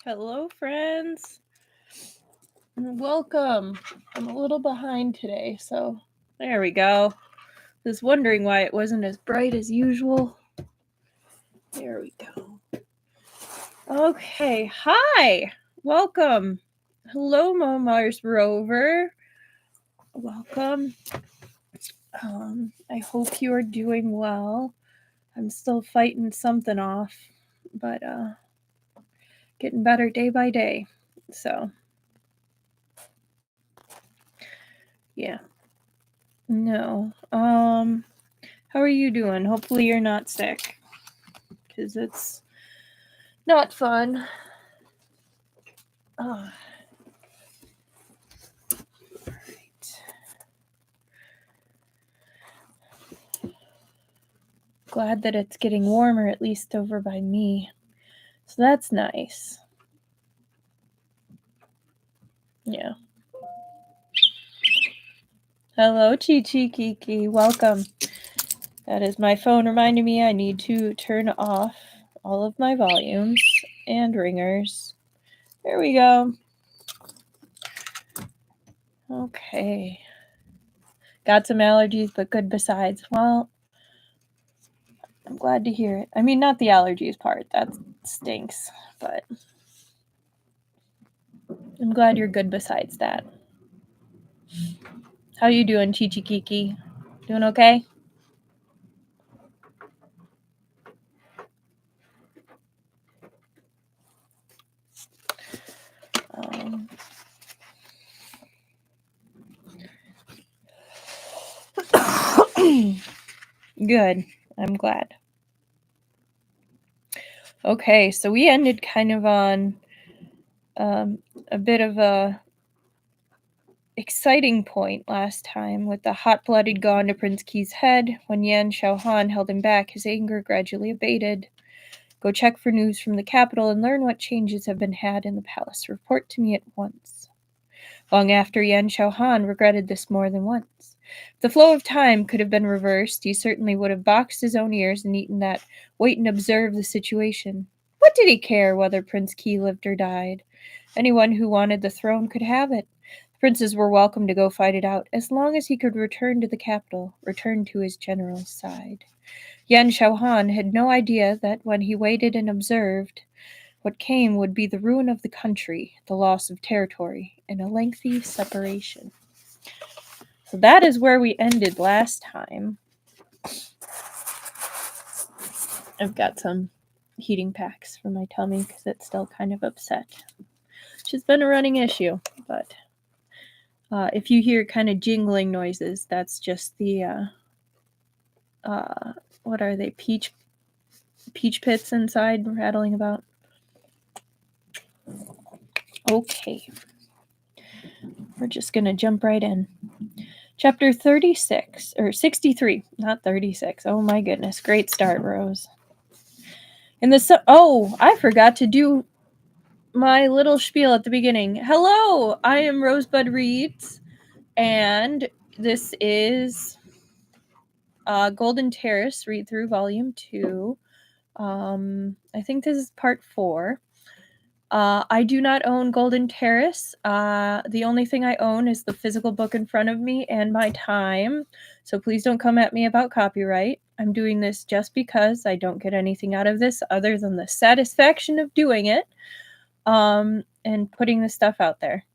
Hello, friends. Welcome. I'm a little behind today, so there we go. Was wondering why it wasn't as bright as usual. There we go. Okay, hi. Welcome. Hello, Mars Rover. Welcome. I hope you are doing well. I'm still fighting something off, but getting better day by day. So, yeah. No. How are you doing? Hopefully you're not sick, because it's not fun. All right. Glad that it's getting warmer, at least over by me. So that's nice. Yeah. Hello, Chi Chi Kiki. Welcome. That is my phone reminding me I need to turn off all of my volumes and ringers. There we go. Okay. Got some allergies, but good besides. Well, I'm glad to hear it. I mean, not the allergies part. That stinks, but I'm glad you're good besides that. How you doing, Chichi Kiki? Doing okay? Good. I'm glad. Okay, so we ended kind of on a bit of a exciting point last time with the hot-blooded gone to Prince Key's head. When Yan Xiaohan held him back, his anger gradually abated. Go check for news from the capital and learn what changes have been had in the palace. Report to me at once. Long after, Yan Xiaohan regretted this more than once. If the flow of time could have been reversed, he certainly would have boxed his own ears and eaten that wait and observe the situation. What did he care whether Prince Key lived or died? Anyone who wanted the throne could have it. The princes were welcome to go fight it out, as long as he could return to the capital, return to his general's side. Yan Xiaohan had no idea that when he waited and observed, what came would be the ruin of the country, the loss of territory, and a lengthy separation. So that is where we ended last time. I've got some heating packs for my tummy because it's still kind of upset, which has been a running issue. But if you hear kind of jingling noises, that's just the what are they? Peach pits inside rattling about. Okay. We're just going to jump right in. Chapter 36, or 63, not 36. Oh my goodness. Great start, Rose. I forgot to do my little spiel at the beginning. Hello, I am Rosebud Reads, and this is Golden Terrace, read through volume 2. I think this is part 4. I do not own Golden Terrace. The only thing I own is the physical book in front of me and my time. So please don't come at me about copyright. I'm doing this just because I don't get anything out of this other than the satisfaction of doing it and putting the stuff out there.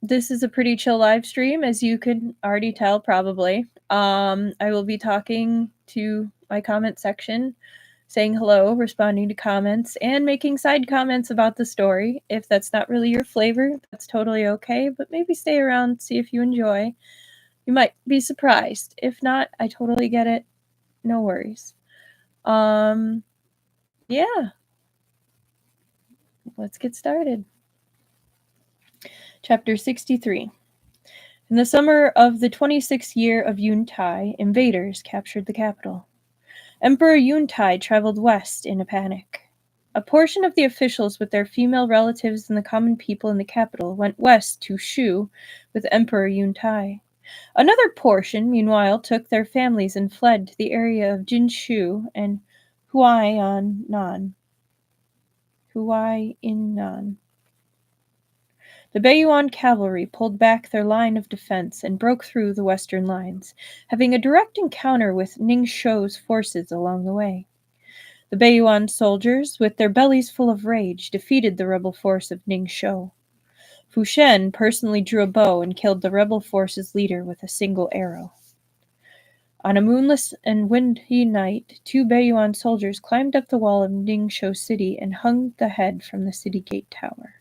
This is a pretty chill live stream, as you can already tell, probably. I will be talking to my comment section, saying hello, responding to comments, and making side comments about the story. If that's not really your flavor, that's totally okay, but maybe stay around, see if you enjoy. You might be surprised. If not, I totally get it. No worries. Yeah. Let's get started. Chapter 63. In the summer of the 26th year of Yun Tai, invaders captured the capital. Emperor Yun Tai traveled west in a panic. A portion of the officials with their female relatives and the common people in the capital went west to Shu with Emperor Yun Tai. Another portion, meanwhile, took their families and fled to the area of Jinshu and Huainan. Huainan. The Beiyuan cavalry pulled back their line of defense and broke through the western lines, having a direct encounter with Ningshou's forces along the way. The Beiyuan soldiers, with their bellies full of rage, defeated the rebel force of Ningshou. Fu Shen personally drew a bow and killed the rebel force's leader with a single arrow. On a moonless and windy night, 2 Beiyuan soldiers climbed up the wall of Ningshou City and hung the head from the city gate tower.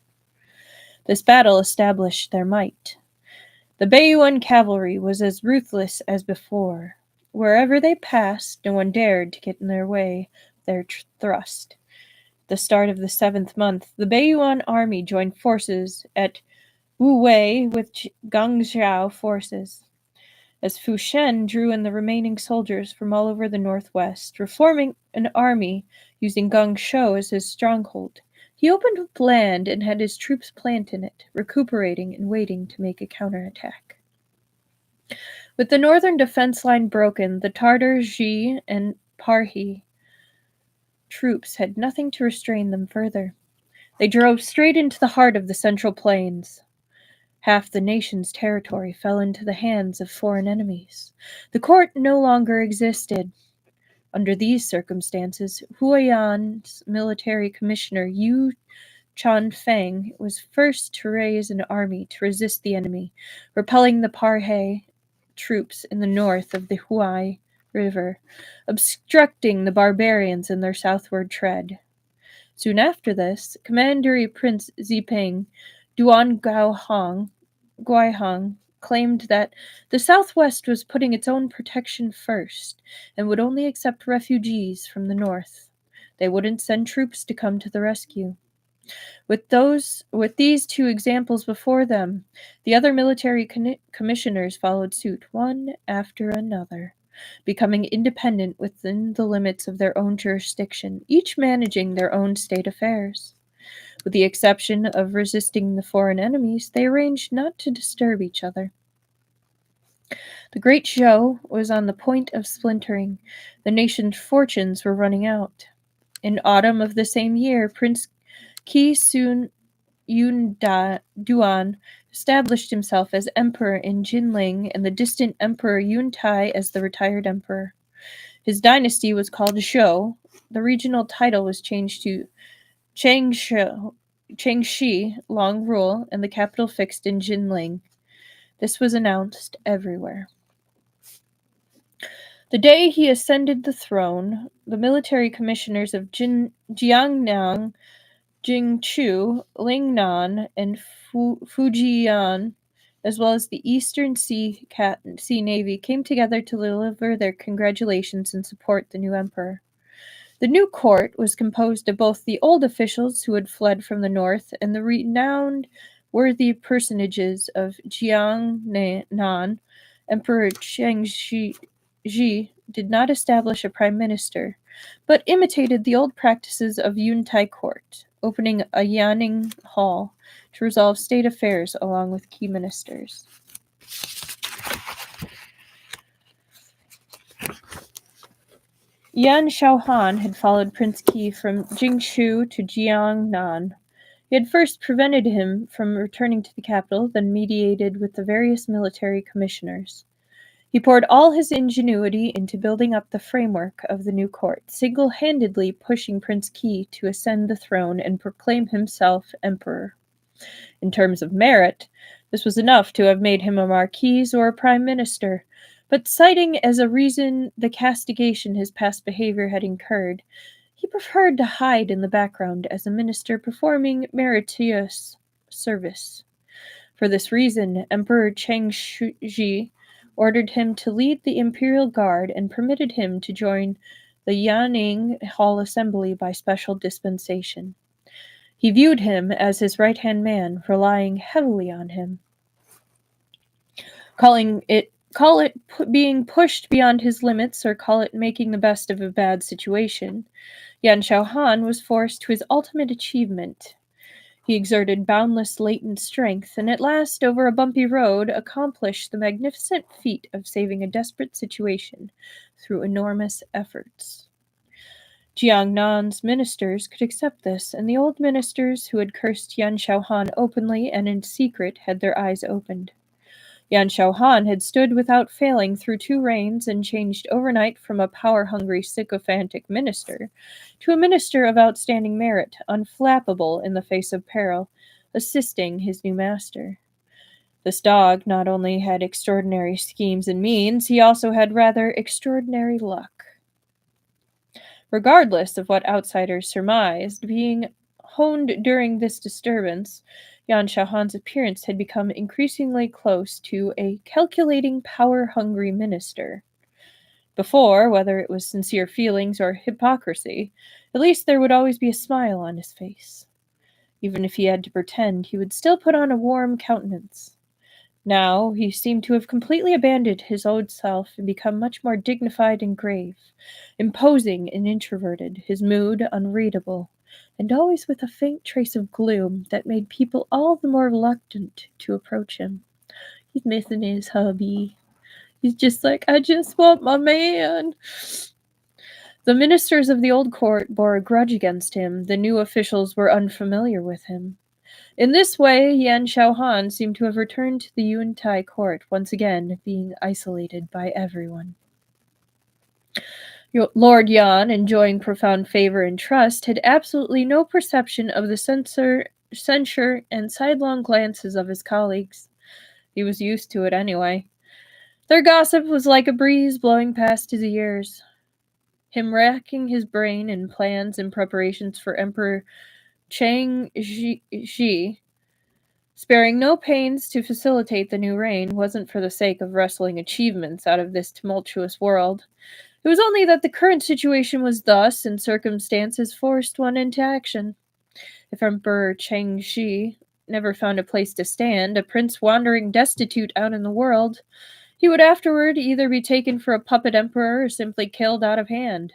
This battle established their might. The Beiyuan cavalry was as ruthless as before. Wherever they passed, no one dared to get in their way their thrust. At the start of the 7th month, the Beiyuan army joined forces at Wu Wei with Gangzhou forces. As Fu Shen drew in the remaining soldiers from all over the northwest, reforming an army using Gangshou as his stronghold, he opened up land and had his troops plant in it, recuperating and waiting to make a counterattack. With the northern defense line broken, the Tartar, Ji, and Parhi troops had nothing to restrain them further. They drove straight into the heart of the Central Plains. Half the nation's territory fell into the hands of foreign enemies. The court no longer existed. Under these circumstances, Huaiyan's military commissioner Yu Chanfeng was first to raise an army to resist the enemy, repelling the Parhe troops in the north of the Huai River, obstructing the barbarians in their southward tread. Soon after this, Commandery Prince Ziping Duan Guihang claimed that the southwest was putting its own protection first and would only accept refugees from the north. They wouldn't send troops to come to the rescue. With these 2 examples before them, the other military commissioners followed suit, one after another, becoming independent within the limits of their own jurisdiction, each managing their own state affairs. With the exception of resisting the foreign enemies, they arranged not to disturb each other. The Great Zhou was on the point of splintering. The nation's fortunes were running out. In autumn of the same year, Prince Qi Sun Duan established himself as emperor in Jinling and the distant Emperor Yuntai as the retired emperor. His dynasty was called Zhou. The regional title was changed to Changshi, long rule, and the capital fixed in Jinling. This was announced everywhere. The day he ascended the throne, the military commissioners of Jiangnan, Jingchu, Lingnan, and Fujian, as well as the Eastern Sea Navy, came together to deliver their congratulations and support the new emperor. The new court was composed of both the old officials who had fled from the north and the renowned worthy personages of Jiangnan. Emperor Changji did not establish a prime minister, but imitated the old practices of Yuntai court, opening a Yanning hall to resolve state affairs along with key ministers. Yan Shaohan had followed Prince Qi from Jingshu to Jiangnan. He had first prevented him from returning to the capital, then mediated with the various military commissioners. He poured all his ingenuity into building up the framework of the new court, single-handedly pushing Prince Qi to ascend the throne and proclaim himself emperor. In terms of merit, this was enough to have made him a marquis or a prime minister, but citing as a reason the castigation his past behavior had incurred, he preferred to hide in the background as a minister performing meritorious service. For this reason, Emperor Changji ordered him to lead the imperial guard and permitted him to join the Yanning Hall Assembly by special dispensation. He viewed him as his right-hand man, relying heavily on him. Call it being pushed beyond his limits, or call it making the best of a bad situation, Yan Shaohan was forced to his ultimate achievement. He exerted boundless latent strength, and at last, over a bumpy road, accomplished the magnificent feat of saving a desperate situation through enormous efforts. Jiangnan's ministers could accept this, and the old ministers who had cursed Yan Xiaohan openly and in secret had their eyes opened. Yan Xiaohan had stood without failing through 2 reigns and changed overnight from a power-hungry, sycophantic minister to a minister of outstanding merit, unflappable in the face of peril, assisting his new master. This dog not only had extraordinary schemes and means, he also had rather extraordinary luck. Regardless of what outsiders surmised, being honed during this disturbance, Yan Xiaohan's appearance had become increasingly close to a calculating, power-hungry minister. Before, whether it was sincere feelings or hypocrisy, at least there would always be a smile on his face. Even if he had to pretend, he would still put on a warm countenance. Now he seemed to have completely abandoned his old self and become much more dignified and grave, imposing and introverted, his mood unreadable, and always with a faint trace of gloom that made people all the more reluctant to approach him. He's missing his hubby. He's just like, I just want my man. The ministers of the old court bore a grudge against him. The new officials were unfamiliar with him. In this way, Yan Xiaohan seemed to have returned to the Yuntai court, once again being isolated by everyone. Lord Yan, enjoying profound favor and trust, had absolutely no perception of the censure and sidelong glances of his colleagues. He was used to it anyway. Their gossip was like a breeze blowing past his ears. Him racking his brain in plans and preparations for Emperor Cang Wu, sparing no pains to facilitate the new reign, wasn't for the sake of wresting achievements out of this tumultuous world. It was only that the current situation was thus, and circumstances forced one into action. If Emperor Cang Wu never found a place to stand, a prince wandering destitute out in the world, he would afterward either be taken for a puppet emperor or simply killed out of hand.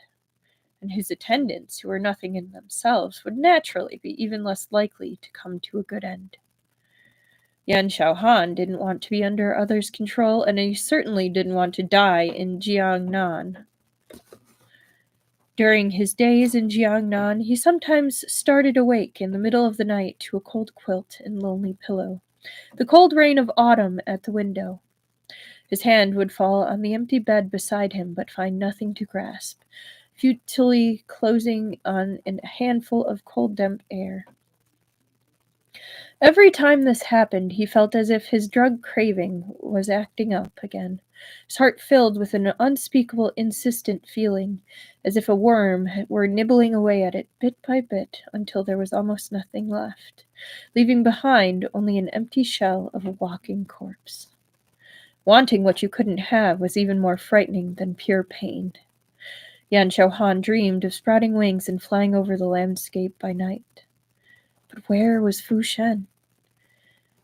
And his attendants, who were nothing in themselves, would naturally be even less likely to come to a good end. Yan Xiaohan didn't want to be under others' control, and he certainly didn't want to die in Jiangnan. During his days in Jiangnan, he sometimes started awake in the middle of the night to a cold quilt and lonely pillow, the cold rain of autumn at the window. His hand would fall on the empty bed beside him, but find nothing to grasp, futilely closing on a handful of cold, damp air. Every time this happened, he felt as if his drug craving was acting up again, his heart filled with an unspeakable, insistent feeling, as if a worm were nibbling away at it bit by bit until there was almost nothing left, leaving behind only an empty shell of a walking corpse. Wanting what you couldn't have was even more frightening than pure pain. Yan Xiaohan dreamed of sprouting wings and flying over the landscape by night. But where was Fu Shen?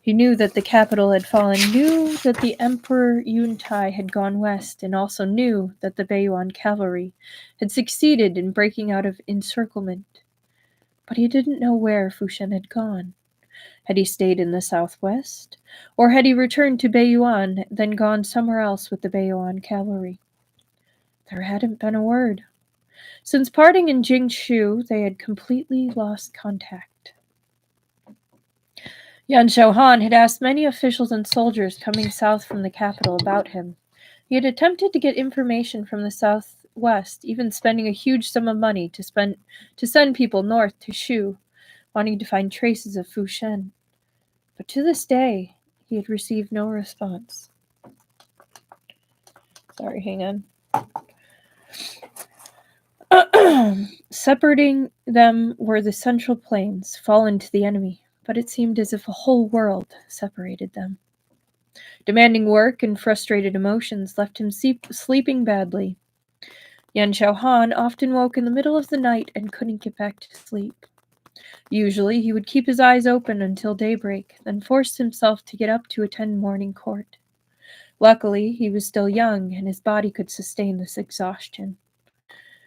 He knew that the capital had fallen, knew that the Emperor Yuntai had gone west, and also knew that the Beiyuan cavalry had succeeded in breaking out of encirclement. But he didn't know where Fu Shen had gone. Had he stayed in the southwest? Or had he returned to Beiyuan, then gone somewhere else with the Beiyuan cavalry? There hadn't been a word. Since parting in Jingshu, they had completely lost contact. Yan Xiaohan had asked many officials and soldiers coming south from the capital about him. He had attempted to get information from the southwest, even spending a huge sum of money to send people north to Shu, wanting to find traces of Fu Shen. But to this day, he had received no response. Sorry, hang on. Separating them were the central plains, fallen to the enemy, but it seemed as if a whole world separated them. Demanding work and frustrated emotions left him sleeping badly. Yan Xiaohan often woke in the middle of the night and couldn't get back to sleep. Usually he would keep his eyes open until daybreak, then force himself to get up to attend morning court. Luckily, he was still young, and his body could sustain this exhaustion.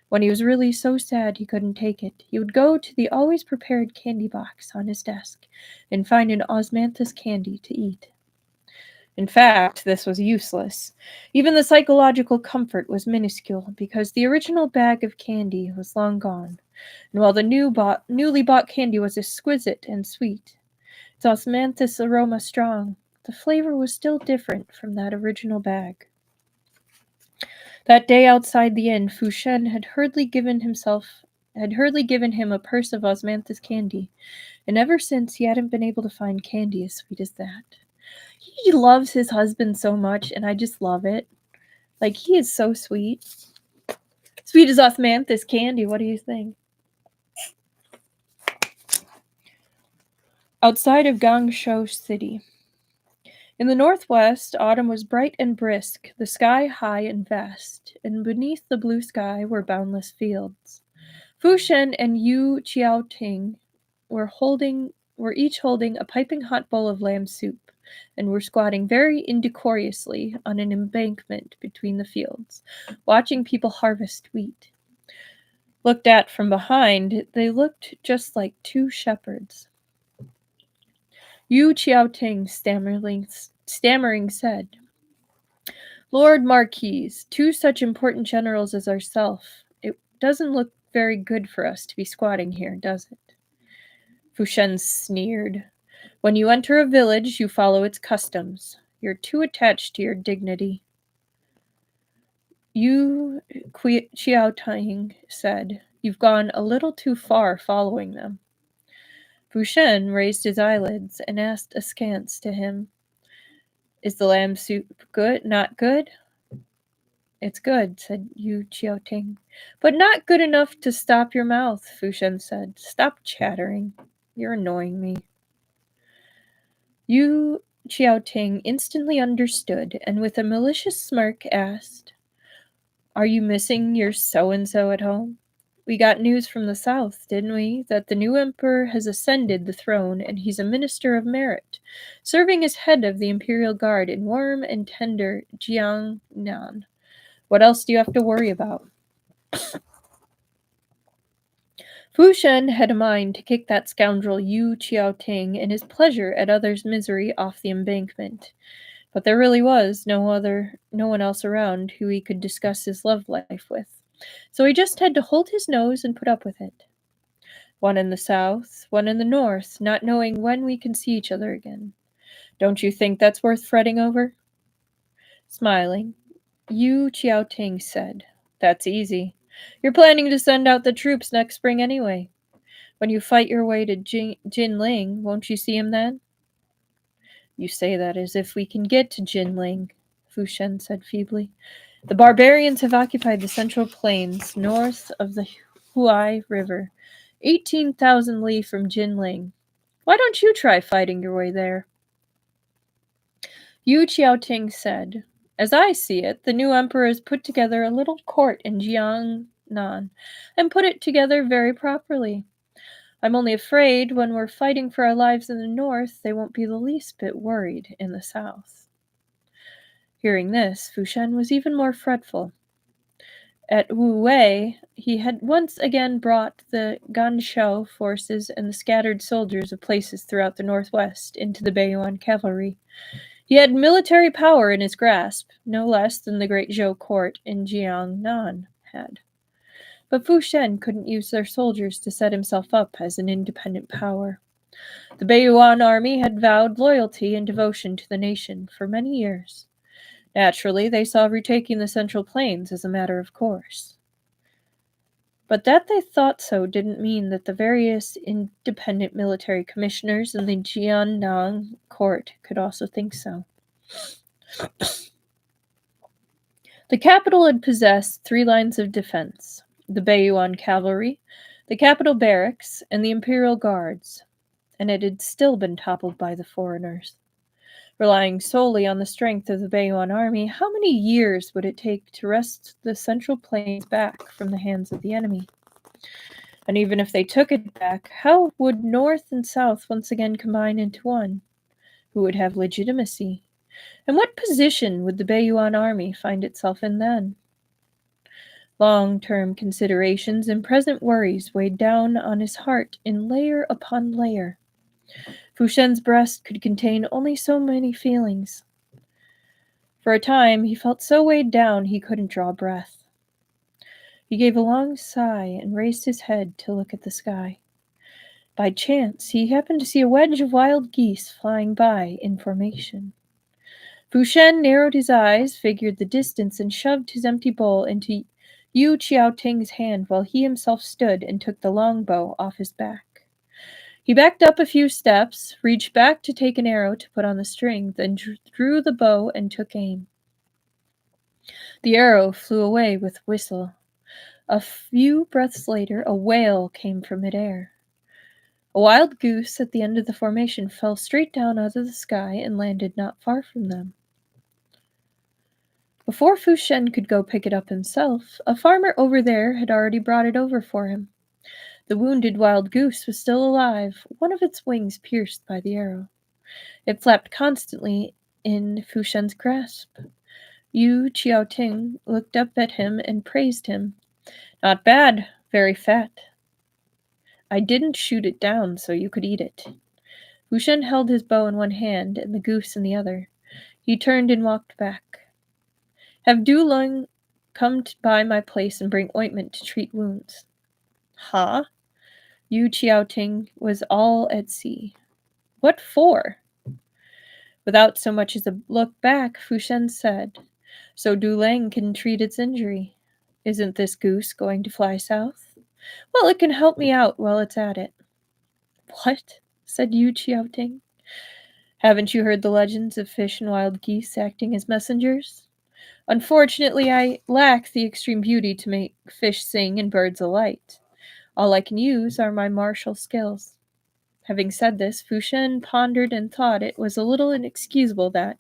When he was really so sad he couldn't take it, he would go to the always prepared candy box on his desk and find an osmanthus candy to eat. In fact, this was useless. Even the psychological comfort was minuscule, because the original bag of candy was long gone, and while the newly bought candy was exquisite and sweet, its osmanthus aroma strong, the flavor was still different from that original bag. That day outside the inn, Fu Shen had hurriedly given him a purse of osmanthus candy, and ever since he hadn't been able to find candy as sweet as that. He loves his husband so much, and I just love it. Like, he is so sweet. Sweet as osmanthus candy, what do you think? Outside of Guangzhou City. In the northwest, autumn was bright and brisk, the sky high and vast, and beneath the blue sky were boundless fields. Fu Shen and Yu Qiaoting were each holding a piping hot bowl of lamb soup, and were squatting very indecorously on an embankment between the fields, watching people harvest wheat. Looked at from behind, they looked just like two shepherds. Yu Qiaoting stammering said, "Lord Marquis, two such important generals as ourselves, it doesn't look very good for us to be squatting here, does it?" Fu Shen sneered. "When you enter a village, you follow its customs. You're too attached to your dignity." Yu Qiaoting said, "You've gone a little too far following them." Fu Shen raised his eyelids and asked askance to him, "Is the lamb soup good? Not good?" "It's good," said Yu Qiaoting. "But not good enough to stop your mouth," Fu Shen said. "Stop chattering. You're annoying me." Yu Qiaoting instantly understood, and with a malicious smirk asked, "Are you missing your so-and-so at home? We got news from the south, didn't we, that the new emperor has ascended the throne and he's a minister of merit, serving as head of the imperial guard in warm and tender Jiangnan. What else do you have to worry about?" Fu Shen had a mind to kick that scoundrel Yu Qiaoting in his pleasure at others' misery off the embankment, but there really was no one else around who he could discuss his love life with, so he just had to hold his nose and put up with it. One in the south, one in the north, not knowing when we can see each other again. Don't you think that's worth fretting over? Smiling, Yu Qiaoting said, "That's easy. You're planning to send out the troops next spring anyway. When you fight your way to Jinling, won't you see him then?" "You say that as if we can get to Jinling," Fu Shen said feebly. "The barbarians have occupied the central plains north of the Huai River, 18,000 li from Jinling. Why don't you try fighting your way there?" Yu Qiaoting said, "As I see it, the new emperor has put together a little court in Jiangnan, and put it together very properly. I'm only afraid when we're fighting for our lives in the north, they won't be the least bit worried in the south." Hearing this, Fu Shen was even more fretful. At Wu Wei, he had once again brought the Ganshao forces and the scattered soldiers of places throughout the northwest into the Beiyuan cavalry. He had military power in his grasp, no less than the great Zhou court in Jiangnan had. But Fu Shen couldn't use their soldiers to set himself up as an independent power. The Beiyuan army had vowed loyalty and devotion to the nation for many years. Naturally, they saw retaking the Central Plains as a matter of course. But that they thought so didn't mean that the various independent military commissioners in the Jiangnan court could also think so. The capital had possessed 3 lines of defense: the Beiyuan cavalry, the capital barracks, and the imperial guards, and it had still been toppled by the foreigners. Relying solely on the strength of the Beiyuan army, how many years would it take to wrest the Central Plains back from the hands of the enemy? And even if they took it back, how would North and South once again combine into one? Who would have legitimacy? And what position would the Beiyuan army find itself in then? Long-term considerations and present worries weighed down on his heart in layer upon layer. Fu Shen's breast could contain only so many feelings. For a time, he felt so weighed down he couldn't draw breath. He gave a long sigh and raised his head to look at the sky. By chance, he happened to see a wedge of wild geese flying by in formation. Fu Shen narrowed his eyes, figured the distance, and shoved his empty bowl into Yu Qiaoting's hand while he himself stood and took the longbow off his back. He backed up a few steps, reached back to take an arrow to put on the string, then drew the bow and took aim. The arrow flew away with a whistle. A few breaths later, a wail came from midair. A wild goose at the end of the formation fell straight down out of the sky and landed not far from them. Before Fu Shen could go pick it up himself, a farmer over there had already brought it over for him. The wounded wild goose was still alive, one of its wings pierced by the arrow. It flapped constantly in Fu Shen's grasp. Yu Qiaoting looked up at him and praised him. "Not bad, very fat. I didn't shoot it down so you could eat it." Fu Shen held his bow in one hand and the goose in the other. He turned and walked back. "Have Du Lung come by my place and bring ointment to treat wounds." "Huh?" Yu Qiaoting was all at sea. "What for?" Without so much as a look back, Fu Shen said, "So Du Lang can treat its injury. Isn't this goose going to fly south? Well, it can help me out while it's at it." "What?" said Yu Qiaoting. "Haven't you heard the legends of fish and wild geese acting as messengers? Unfortunately, I lack the extreme beauty to make fish sing and birds alight. All I can use are my martial skills." Having said this, Fu Shen pondered and thought it was a little inexcusable that,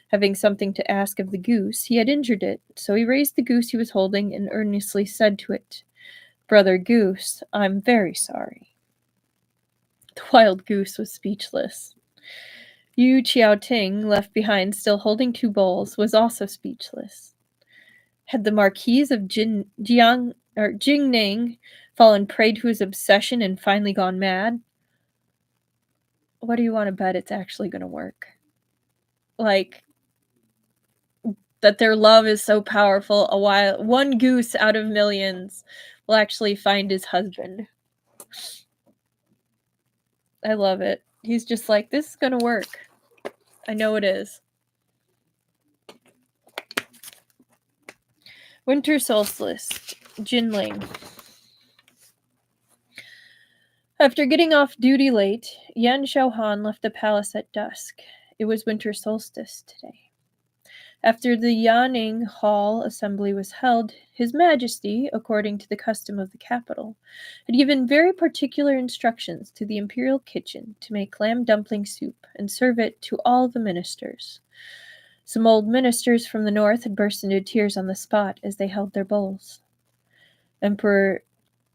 having something to ask of the goose, he had injured it, so he raised the goose he was holding and earnestly said to it, "Brother Goose, I'm very sorry." The wild goose was speechless. Yu Qiaoting, left behind still holding two bowls, was also speechless. Had the Marquise of Jingning fallen prey to his obsession and finally gone mad? What do you want to bet it's actually going to work? Like, that their love is so powerful, one goose out of millions will actually find his husband. I love it. He's just like, this is going to work. I know it is. Winter solstice, Jinling. After getting off duty late, Yan Xiaohan left the palace at dusk. It was winter solstice today. After the Yaning Hall assembly was held, His Majesty, according to the custom of the capital, had given very particular instructions to the imperial kitchen to make lamb dumpling soup and serve it to all the ministers. Some old ministers from the north had burst into tears on the spot as they held their bowls. Emperor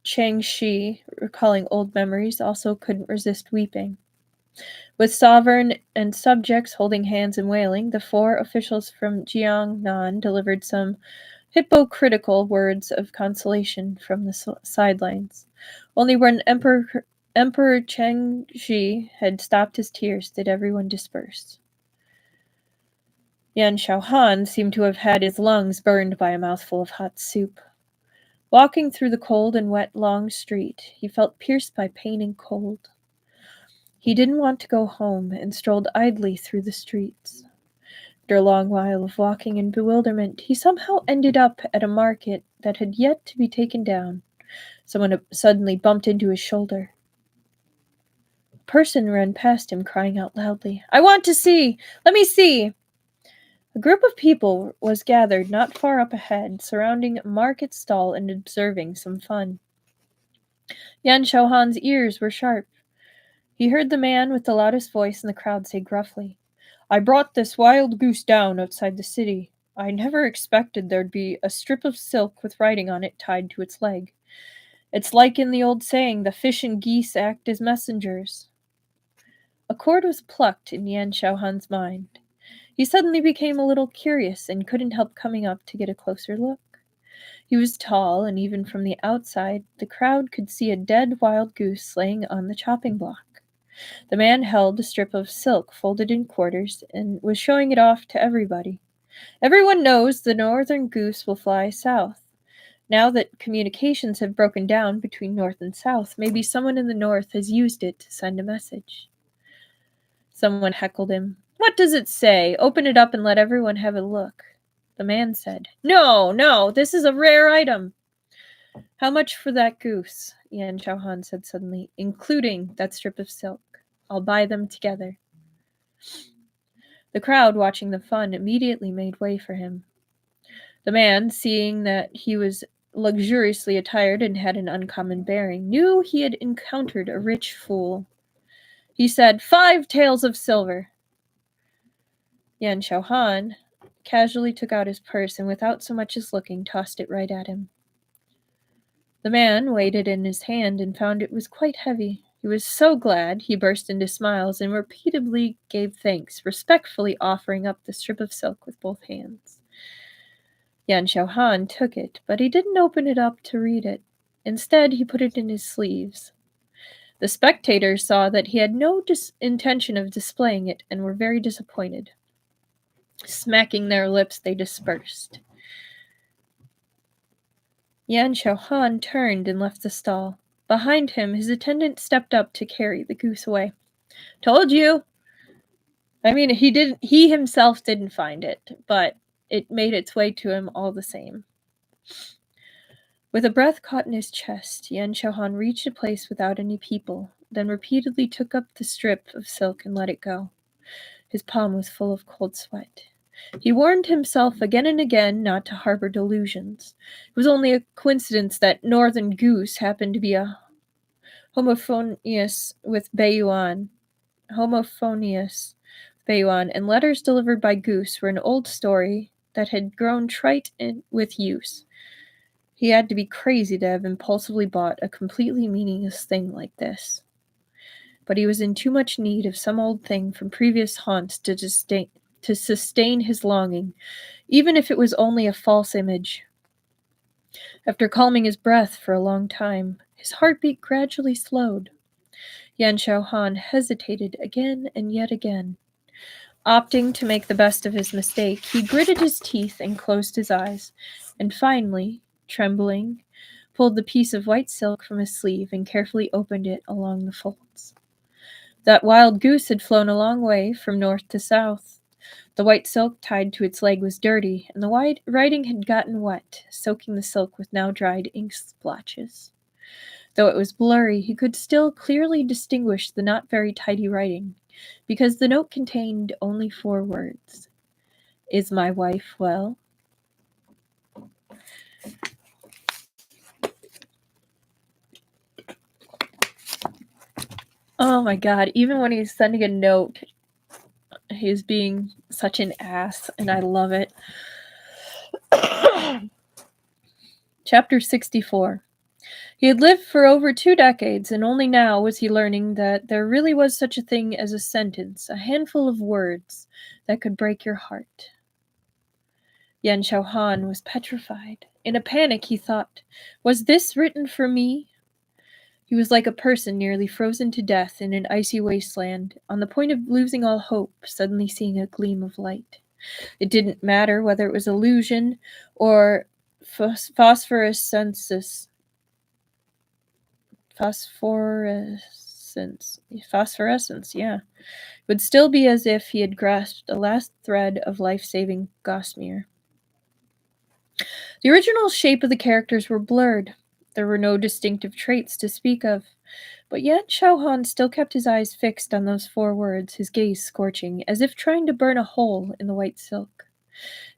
Chang Shi, recalling old memories, also couldn't resist weeping. With sovereign and subjects holding hands and wailing, the four officials from Jiangnan delivered some hypocritical words of consolation from the sidelines. Only when Emperor Cheng Shi had stopped his tears did everyone disperse. Yan Xiaohan seemed to have had his lungs burned by a mouthful of hot soup. Walking through the cold and wet long street, he felt pierced by pain and cold. He didn't want to go home and strolled idly through the streets. After a long while of walking in bewilderment, he somehow ended up at a market that had yet to be taken down. Someone suddenly bumped into his shoulder. A person ran past him, crying out loudly, "I want to see! Let me see!" A group of people was gathered not far up ahead, surrounding a market stall and observing some fun. Yan Xiaohan's ears were sharp. He heard the man with the loudest voice in the crowd say gruffly, "I brought this wild goose down outside the city. I never expected there'd be a strip of silk with writing on it tied to its leg. It's like in the old saying, the fish and geese act as messengers." A chord was plucked in Yan Xiaohan's mind. He suddenly became a little curious and couldn't help coming up to get a closer look. He was tall, and even from the outside, the crowd could see a dead wild goose laying on the chopping block. The man held a strip of silk folded in quarters and was showing it off to everybody. Everyone knows the northern goose will fly south. Now that communications have broken down between north and south, maybe someone in the north has used it to send a message. Someone heckled him. What does it say? Open it up and let everyone have a look. The man said, No, this is a rare item. How much for that goose? Yan Xiaohan said suddenly, including that strip of silk. I'll buy them together. The crowd watching the fun immediately made way for him. The man, seeing that he was luxuriously attired and had an uncommon bearing, knew he had encountered a rich fool. He said, 5 taels of silver. Yan Xiaohan casually took out his purse and without so much as looking, tossed it right at him. The man weighed it in his hand and found it was quite heavy. He was so glad he burst into smiles and repeatedly gave thanks, respectfully offering up the strip of silk with both hands. Yan Xiaohan took it, but he didn't open it up to read it. Instead, he put it in his sleeves. The spectators saw that he had no intention of displaying it and were very disappointed. Smacking their lips, they dispersed. Yan Xiaohan turned and left the stall. Behind him, his attendant stepped up to carry the goose away. Told you! I mean, he himself didn't find it, but it made its way to him all the same. With a breath caught in his chest, Yan Xiaohan reached a place without any people, then repeatedly took up the strip of silk and let it go. His palm was full of cold sweat. He warned himself again and again not to harbor delusions. It was only a coincidence that Northern Goose happened to be a homophonious with Beiyuan, and letters delivered by Goose were an old story that had grown trite with use. He had to be crazy to have impulsively bought a completely meaningless thing like this. But he was in too much need of some old thing from previous haunts to sustain his longing, even if it was only a false image. After calming his breath for a long time, his heartbeat gradually slowed. Yan Xiaohan hesitated again and yet again. Opting to make the best of his mistake, he gritted his teeth and closed his eyes, and finally, trembling, pulled the piece of white silk from his sleeve and carefully opened it along the folds. That wild goose had flown a long way from north to south. The white silk tied to its leg was dirty, and the writing had gotten wet, soaking the silk with now dried ink splotches. Though it was blurry, he could still clearly distinguish the not very tidy writing, because the note contained only 4 words. Is my wife well? Oh my god, even when he's sending a note, he's being such an ass, and I love it. Chapter 64. He had lived for over 2 decades, and only now was he learning that there really was such a thing as a sentence, a handful of words, that could break your heart. Yan Xiaohan was petrified. In a panic, he thought, was this written for me? He was like a person nearly frozen to death in an icy wasteland, on the point of losing all hope, suddenly seeing a gleam of light. It didn't matter whether it was illusion or phosphorescence, yeah. It would still be as if he had grasped a last thread of life-saving gossamer. The original shape of the characters were blurred. There were no distinctive traits to speak of, but yet Xiaohan still kept his eyes fixed on those 4 words, his gaze scorching, as if trying to burn a hole in the white silk.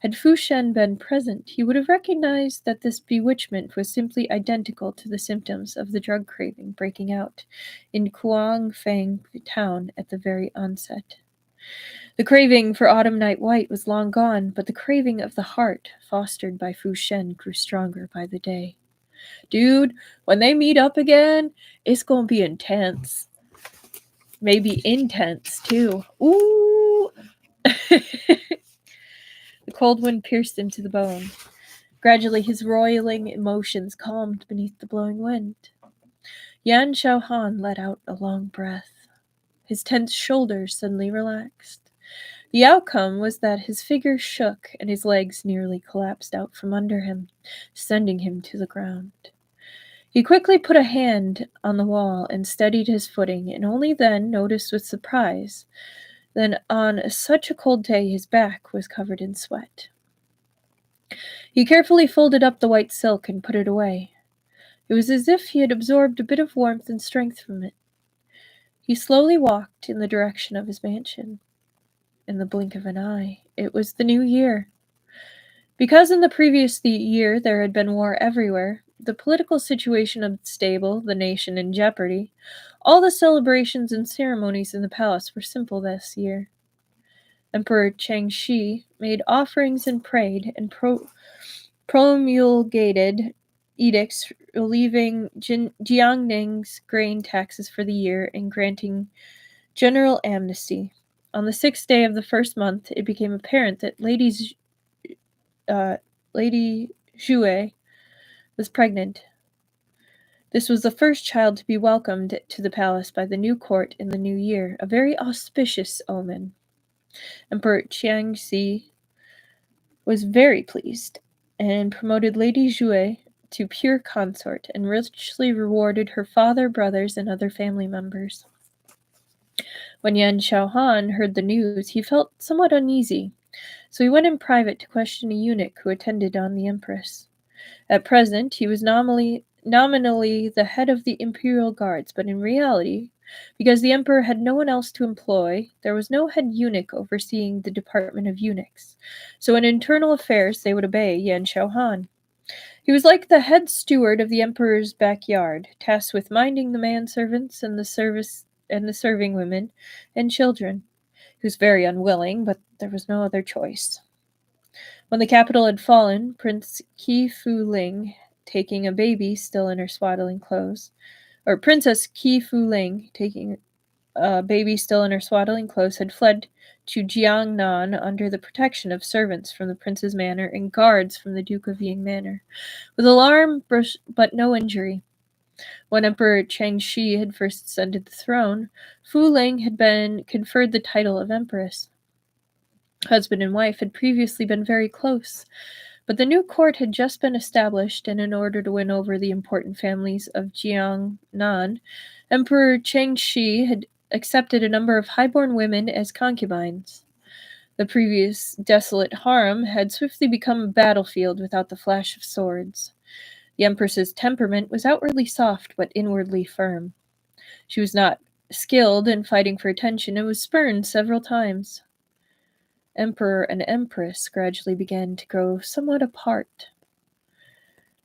Had Fu Shen been present, he would have recognized that this bewitchment was simply identical to the symptoms of the drug craving breaking out in Kuangfang town at the very onset. The craving for autumn night white was long gone, but the craving of the heart, fostered by Fu Shen, grew stronger by the day. Dude, when they meet up again, it's gonna be intense. Maybe intense, too. Ooh! The cold wind pierced him to the bone. Gradually, his roiling emotions calmed beneath the blowing wind. Yan Xiaohan let out a long breath. His tense shoulders suddenly relaxed. The outcome was that his figure shook and his legs nearly collapsed out from under him, sending him to the ground. He quickly put a hand on the wall and steadied his footing, and only then noticed with surprise that on such a cold day his back was covered in sweat. He carefully folded up the white silk and put it away. It was as if he had absorbed a bit of warmth and strength from it. He slowly walked in the direction of his mansion. In the blink of an eye, it was the new year. Because in the previous year there had been war everywhere, the political situation unstable, the nation in jeopardy, all the celebrations and ceremonies in the palace were simple this year. Emperor Chang Shi made offerings and prayed and promulgated edicts relieving Jiangning's grain taxes for the year and granting general amnesty. On the 6th day of the first month, it became apparent that Lady Zhui was pregnant. This was the first child to be welcomed to the palace by the new court in the new year, a very auspicious omen. Emperor Qiangxi was very pleased and promoted Lady Zhui to pure consort and richly rewarded her father, brothers, and other family members. When Yan Xiaohan heard the news, he felt somewhat uneasy, so he went in private to question a eunuch who attended on the empress. At present, he was nominally the head of the imperial guards, but in reality, because the emperor had no one else to employ, there was no head eunuch overseeing the department of eunuchs. So in internal affairs, they would obey Yan Xiaohan. He was like the head steward of the emperor's backyard, tasked with minding the manservants and the serving women and children. He was very unwilling, but there was no other choice. When the capital had fallen, Princess Qi Fu Ling, taking a baby still in her swaddling clothes, had fled to Jiangnan under the protection of servants from the prince's manor and guards from the Duke of Ying manor, with alarm but no injury. When Emperor Changxi had first ascended the throne, Fu Ling had been conferred the title of empress. Husband and wife had previously been very close, but the new court had just been established, and in order to win over the important families of Jiangnan, Emperor Changxi had accepted a number of highborn women as concubines. The previous desolate harem had swiftly become a battlefield without the flash of swords. The empress's temperament was outwardly soft but inwardly firm. She was not skilled in fighting for attention and was spurned several times. Emperor and empress gradually began to grow somewhat apart.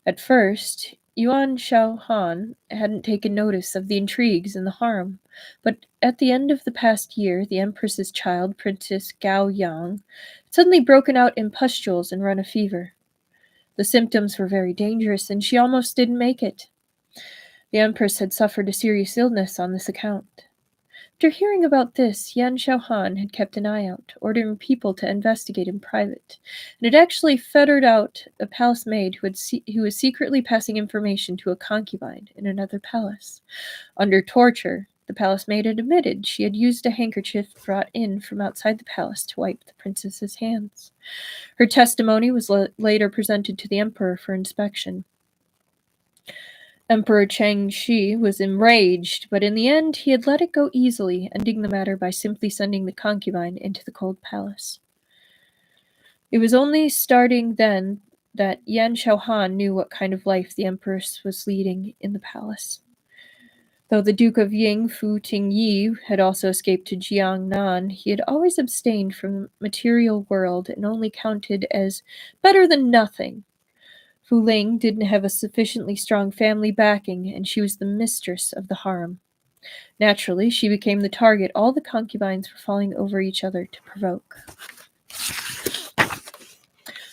At first, Yuan Xiaohan hadn't taken notice of the intrigues in the harem, but at the end of the past year, the empress's child, Princess Gao Yang, had suddenly broken out in pustules and run a fever. The symptoms were very dangerous, and she almost didn't make it. The empress had suffered a serious illness on this account. After hearing about this, Yan Xiaohan had kept an eye out, ordering people to investigate in private, and had actually fettered out a palace maid who was secretly passing information to a concubine in another palace. Under torture, the palace maid had admitted she had used a handkerchief brought in from outside the palace to wipe the princess's hands. Her testimony was later presented to the emperor for inspection. Emperor Changxi was enraged, but in the end he had let it go easily, ending the matter by simply sending the concubine into the cold palace. It was only starting then that Yan Xiaohan knew what kind of life the empress was leading in the palace. Though the Duke of Ying, Fu Tingyi, had also escaped to Jiangnan, he had always abstained from the material world and only counted as better than nothing. Fu Ling didn't have a sufficiently strong family backing, and she was the mistress of the harem. Naturally, she became the target all the concubines were falling over each other to provoke.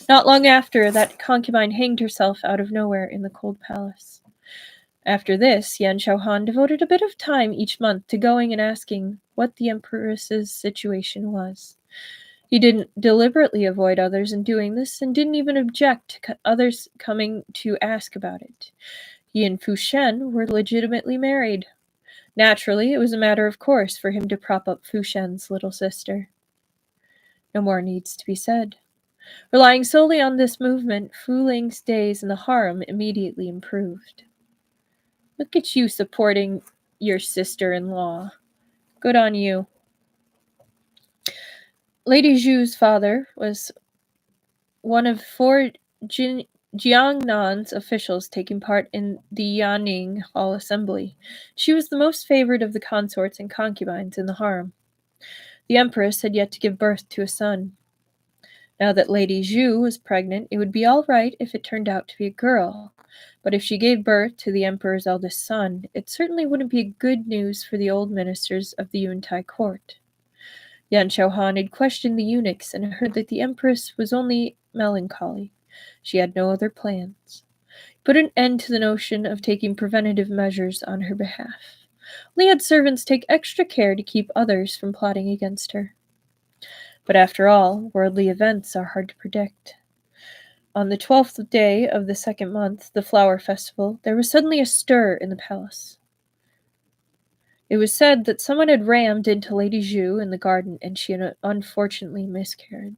Not long after, that concubine hanged herself out of nowhere in the cold palace. After this, Yan Xiaohan devoted a bit of time each month to going and asking what the empress's situation was. He didn't deliberately avoid others in doing this, and didn't even object to others coming to ask about it. He and Fu Shen were legitimately married. Naturally, it was a matter of course for him to prop up Fu Shen's little sister. No more needs to be said. Relying solely on this movement, Fu Ling's days in the harem immediately improved. Look at you supporting your sister-in-law. Good on you. Lady Zhu's father was one of 4 Jiangnan's officials taking part in the Yaning Hall Assembly. She was the most favored of the consorts and concubines in the harem. The empress had yet to give birth to a son. Now that Lady Zhu was pregnant, it would be all right if it turned out to be a girl. But if she gave birth to the emperor's eldest son, it certainly wouldn't be good news for the old ministers of the Yuntai court. Yan Xiaohan had questioned the eunuchs and heard that the empress was only melancholy. She had no other plans. He put an end to the notion of taking preventative measures on her behalf. Only had servants take extra care to keep others from plotting against her. But after all, worldly events are hard to predict. On the 12th day of the 2nd month, the flower festival, there was suddenly a stir in the palace. It was said that someone had rammed into Lady Zhu in the garden, and she had unfortunately miscarried.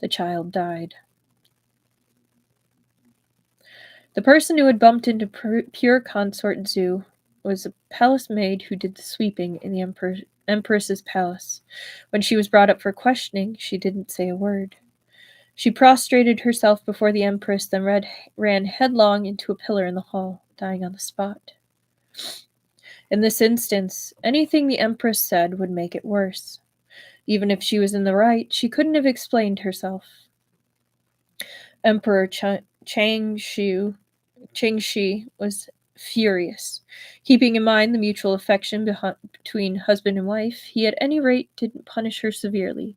The child died. The person who had bumped into pure consort Zhu was a palace maid who did the sweeping in the Empress's palace. When she was brought up for questioning, she didn't say a word. She prostrated herself before the Empress, then ran headlong into a pillar in the hall, dying on the spot. In this instance, anything the Empress said would make it worse. Even if she was in the right, she couldn't have explained herself. Emperor Cang Shi was furious. Keeping in mind the mutual affection between husband and wife, he at any rate didn't punish her severely,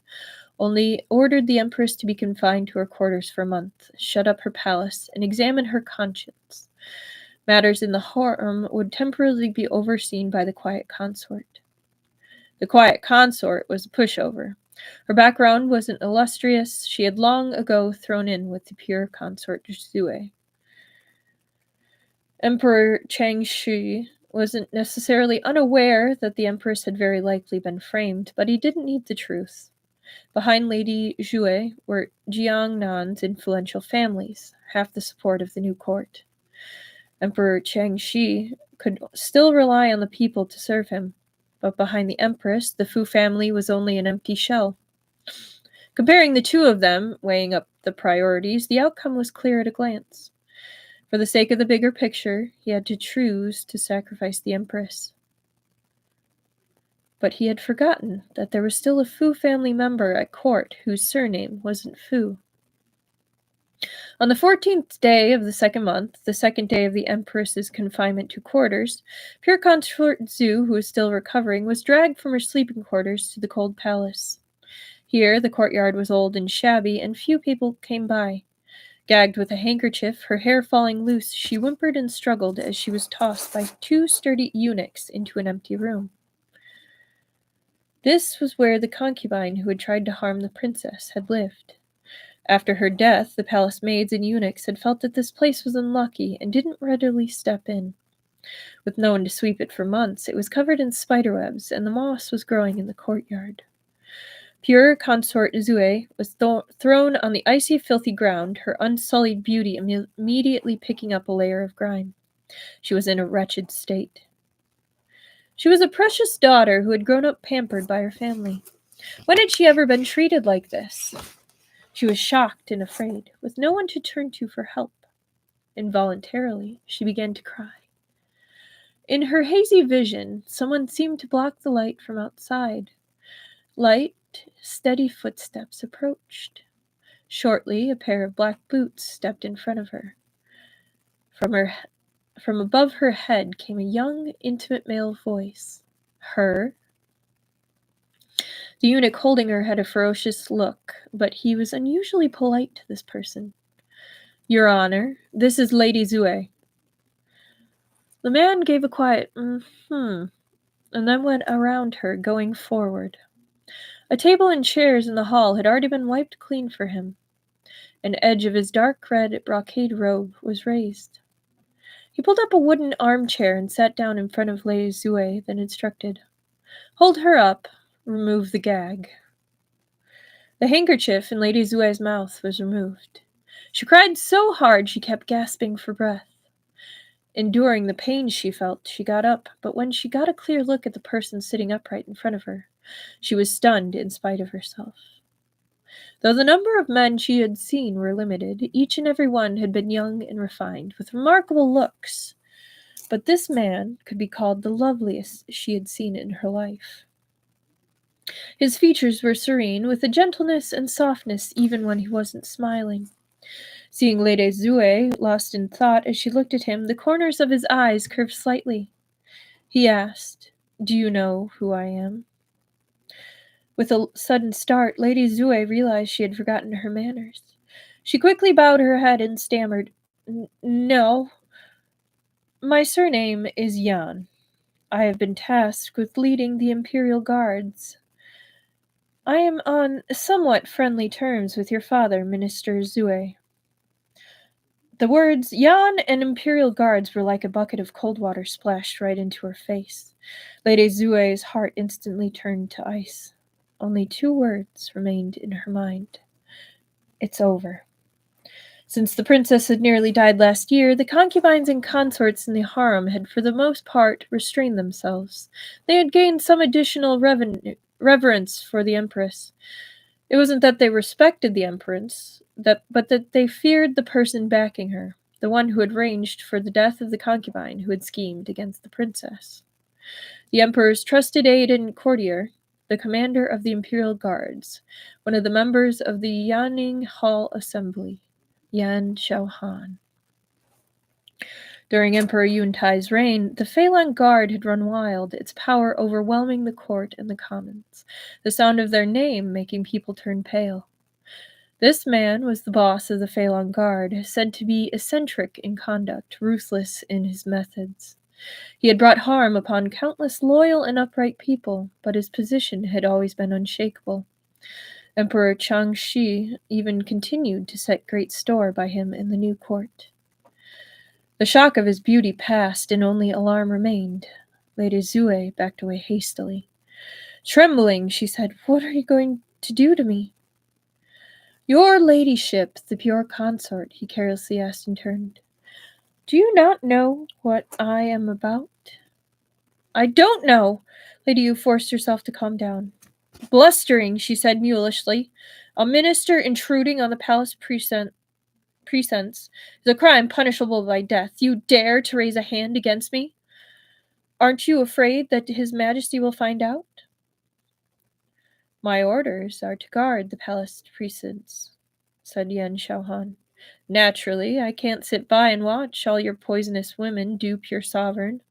only ordered the Empress to be confined to her quarters for a month, shut up her palace, and examine her conscience. Matters in the harem would temporarily be overseen by the quiet consort. The quiet consort was a pushover. Her background wasn't illustrious. She had long ago thrown in with the pure consort Zue. Emperor Changshi wasn't necessarily unaware that the Empress had very likely been framed, but he didn't need the truth. Behind Lady Zhu were Jiangnan's influential families, half the support of the new court. Emperor Changshi could still rely on the people to serve him, but behind the Empress, the Fu family was only an empty shell. Comparing the two of them, weighing up the priorities, the outcome was clear at a glance. For the sake of the bigger picture, he had to choose to sacrifice the Empress. But he had forgotten that there was still a Fu family member at court whose surname wasn't Fu. On the 14th day of the 2nd month, the 2nd day of the Empress's confinement to quarters, pure consort Zhu, who was still recovering, was dragged from her sleeping quarters to the cold palace. Here, the courtyard was old and shabby, and few people came by. Gagged with a handkerchief, her hair falling loose, she whimpered and struggled as she was tossed by 2 sturdy eunuchs into an empty room. This was where the concubine who had tried to harm the princess had lived. After her death, the palace maids and eunuchs had felt that this place was unlucky and didn't readily step in. With no one to sweep it for months, it was covered in spiderwebs, and the moss was growing in the courtyard. Pure consort Zue was thrown on the icy, filthy ground, her unsullied beauty immediately picking up a layer of grime. She was in a wretched state. She was a precious daughter who had grown up pampered by her family. When had she ever been treated like this? She was shocked and afraid, with no one to turn to for help. Involuntarily, she began to cry. In her hazy vision, someone seemed to block the light from outside. Light, steady footsteps approached. Shortly, a pair of black boots stepped in front of her. From above her head came a young, intimate male voice. Her? The eunuch holding her had a ferocious look, but he was unusually polite to this person. Your Honor, this is Lady Zue. The man gave a quiet and then went around her, going forward. A table and chairs in the hall had already been wiped clean for him. An edge of his dark red brocade robe was raised. He pulled up a wooden armchair and sat down in front of Lady Zue, then instructed, Hold her up. Remove the gag. The handkerchief in Lady Zue's mouth was removed. She cried so hard she kept gasping for breath. Enduring the pain she felt, she got up, but when she got a clear look at the person sitting upright in front of her, she was stunned in spite of herself. Though the number of men she had seen were limited, each and every one had been young and refined, with remarkable looks. But this man could be called the loveliest she had seen in her life. His features were serene, with a gentleness and softness even when he wasn't smiling. Seeing Lady Zue lost in thought as she looked at him, the corners of his eyes curved slightly. He asked, "Do you know who I am?" With a sudden start, Lady Zue realized she had forgotten her manners. She quickly bowed her head and stammered, "No. My surname is Yan. I have been tasked with leading the Imperial Guards. I am on somewhat friendly terms with your father, Minister Zue." The words Yan and Imperial Guards were like a bucket of cold water splashed right into her face. Lady Zue's heart instantly turned to ice. Only 2 words remained in her mind. It's over. Since the princess had nearly died last year, the concubines and consorts in the harem had for the most part restrained themselves. They had gained some additional reverence for the empress. It wasn't that they respected the empress, but that they feared the person backing her, the one who had arranged for the death of the concubine who had schemed against the princess. The emperor's trusted aide and courtier, the commander of the Imperial Guards, one of the members of the Yanning Hall Assembly, Yan Xiaohan. During Emperor Yuntai's reign, the Phalanx Guard had run wild, its power overwhelming the court and the commons, the sound of their name making people turn pale. This man was the boss of the Phalanx Guard, said to be eccentric in conduct, ruthless in his methods. He had brought harm upon countless loyal and upright people, but his position had always been unshakable. Emperor Changxi even continued to set great store by him in the new court. The shock of his beauty passed, and only alarm remained. Lady Zue backed away hastily. Trembling, she said, "What are you going to do to me?" "Your ladyship, the pure consort," he carelessly asked in turn. "Do you not know what I am about?" "I don't know." Lady Yu forced herself to calm down. "Blustering," she said mulishly. "A minister intruding on the palace precincts is a crime punishable by death. You dare to raise a hand against me? Aren't you afraid that His Majesty will find out?" "My orders are to guard the palace precincts," said Yan Xiaohan. "Naturally, I can't sit by and watch all your poisonous women dupe your sovereign.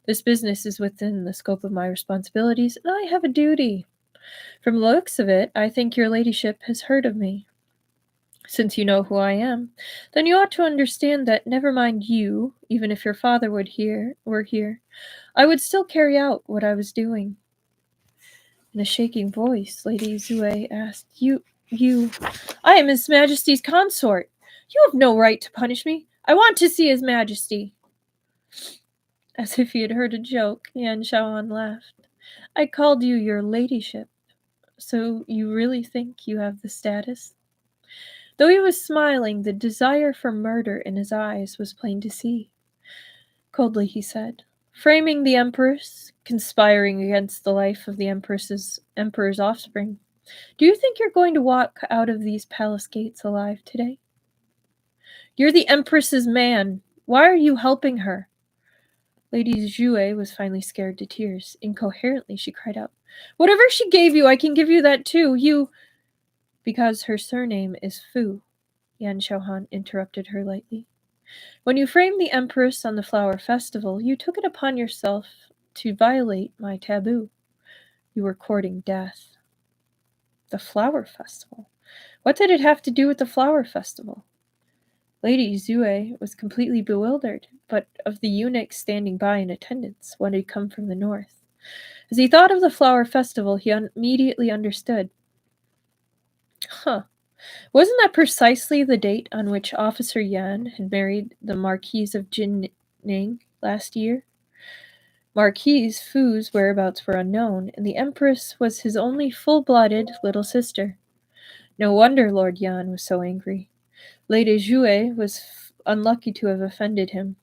This business is within the scope of my responsibilities, and I have a duty. From the looks of it, I think your ladyship has heard of me. Since you know who I am, then you ought to understand that, never mind you, even if your father were here, I would still carry out what I was doing." In a shaking voice, Lady Zue asked, You, I am His Majesty's consort. You have no right to punish me. I want to see His Majesty." As if he had heard a joke, Yan Xiaohan laughed. "I called you your ladyship. So you really think you have the status?" Though he was smiling, the desire for murder in his eyes was plain to see. Coldly he said, "Framing the Empress, conspiring against the life of the Emperor's offspring. Do you think you're going to walk out of these palace gates alive today? You're the Empress's man. Why are you helping her?" Lady Zue was finally scared to tears. Incoherently, she cried out, "Whatever she gave you, I can give you that too. You—" "Because her surname is Fu," Yan Xiaohan interrupted her lightly. "When you framed the Empress on the Flower Festival, you took it upon yourself to violate my taboo. You were courting death." "The Flower Festival? What did it have to do with the Flower Festival?" Lady Zue was completely bewildered, but of the eunuchs standing by in attendance, one had come from the north. As he thought of the Flower Festival, he immediately understood. Wasn't that precisely the date on which Officer Yan had married the Marquise of Jinning last year? Marquise Fu's whereabouts were unknown, and the Empress was his only full-blooded little sister. No wonder Lord Yan was so angry. Lady Jue was unlucky to have offended him.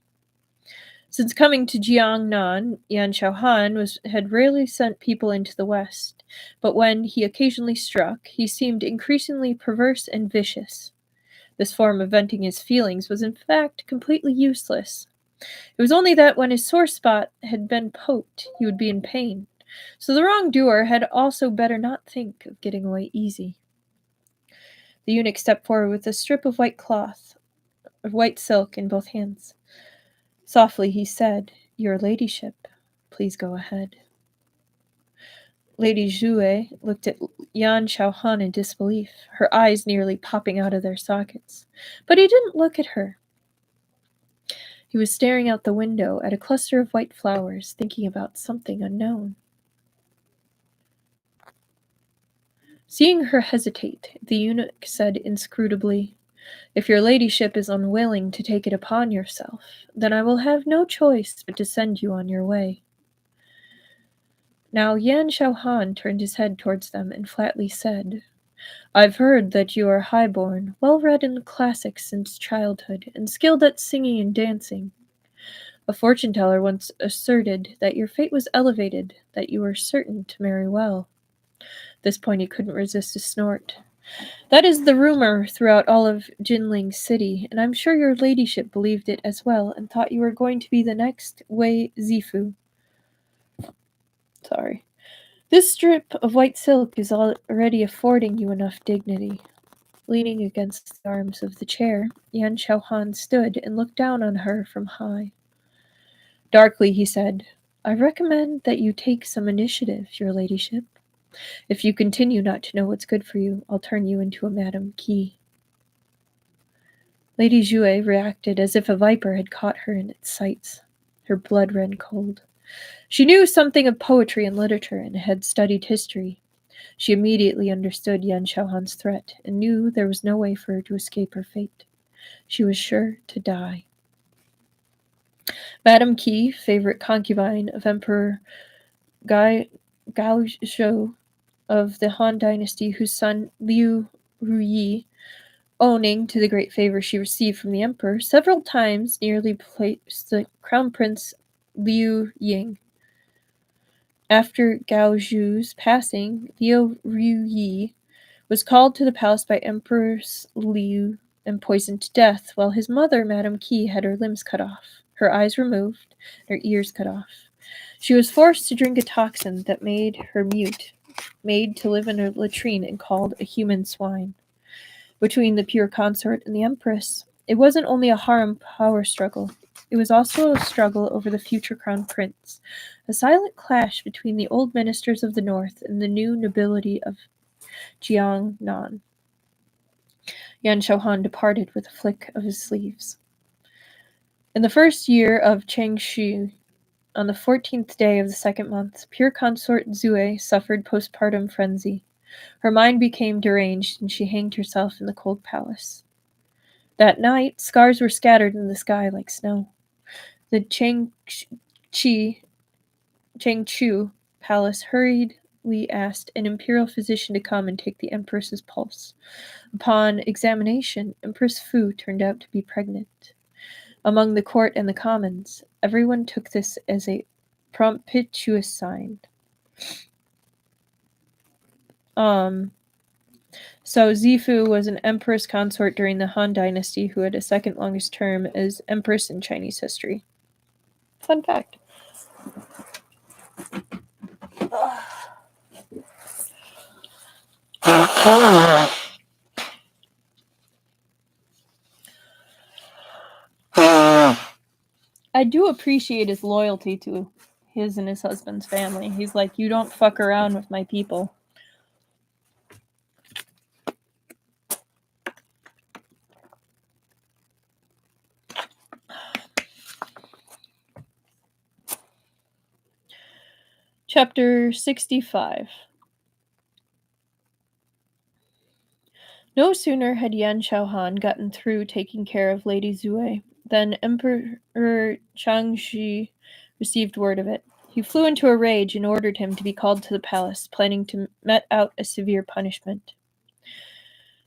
Since coming to Jiangnan, Yan Xiaohan had rarely sent people into the west, but when he occasionally struck, he seemed increasingly perverse and vicious. This form of venting his feelings was in fact completely useless. It was only that when his sore spot had been poked, he would be in pain. So the wrongdoer had also better not think of getting away easy. The eunuch stepped forward with a strip of white silk in both hands. Softly he said, "Your ladyship, please go ahead." Lady Jue looked at Yan Xiaohan in disbelief, her eyes nearly popping out of their sockets. But he didn't look at her. He was staring out the window at a cluster of white flowers, thinking about something unknown. Seeing her hesitate, the eunuch said inscrutably, "If your ladyship is unwilling to take it upon yourself, then I will have no choice but to send you on your way." Now Yan Xiaohan turned his head towards them and flatly said, "I've heard that you are high-born, well-read in the classics since childhood, and skilled at singing and dancing. A fortune-teller once asserted that your fate was elevated, that you were certain to marry well." At this point he couldn't resist a snort. "That is the rumor throughout all of Jinling City, and I'm sure your ladyship believed it as well, and thought you were going to be the next Wei Zifu. Sorry. This strip of white silk is already affording you enough dignity." Leaning against the arms of the chair, Yan Xiaohan stood and looked down on her from high. Darkly he said, "I recommend that you take some initiative, your ladyship. If you continue not to know what's good for you, I'll turn you into a Madame Qi." Lady Jue reacted as if a viper had caught her in its sights. Her blood ran cold. She knew something of poetry and literature and had studied history. She immediately understood Yan Xiaohan's threat and knew there was no way for her to escape her fate. She was sure to die. Madame Qi, favorite concubine of Emperor Gaozhou of the Han Dynasty, whose son Liu Ruyi, owning to the great favor she received from the emperor, several times nearly placed the crown prince Liu Ying. After Gao Zhu's passing, Liu Ruyi was called to the palace by Empress Liu and poisoned to death, while his mother, Madame Qi, had her limbs cut off, her eyes removed, and her ears cut off. She was forced to drink a toxin that made her mute, made to live in a latrine and called a human swine. Between the pure consort and the empress, it wasn't only a harem power struggle. It was also a struggle over the future crown prince, a silent clash between the old ministers of the north and the new nobility of Jiangnan. Yan Xiaohan departed with a flick of his sleeves. In the first year of Changshi, on the 14th day of the second month, pure consort Zue suffered postpartum frenzy. Her mind became deranged, and she hanged herself in the cold palace. That night, scars were scattered in the sky like snow. The Changchu palace hurriedly asked an imperial physician to come and take the empress's pulse. Upon examination, Empress Fu turned out to be pregnant. Among the court and the commons, everyone took this as a propitious sign. So Zifu was an empress consort during the Han Dynasty who had a second longest term as empress in Chinese history. Fun fact. I do appreciate his loyalty to his and his husband's family. He's like, you don't fuck around with my people. Chapter 65. No sooner had Yan Xiaohan gotten through taking care of Lady Zue than Emperor Changshi received word of it. He flew into a rage and ordered him to be called to the palace, planning to mete out a severe punishment.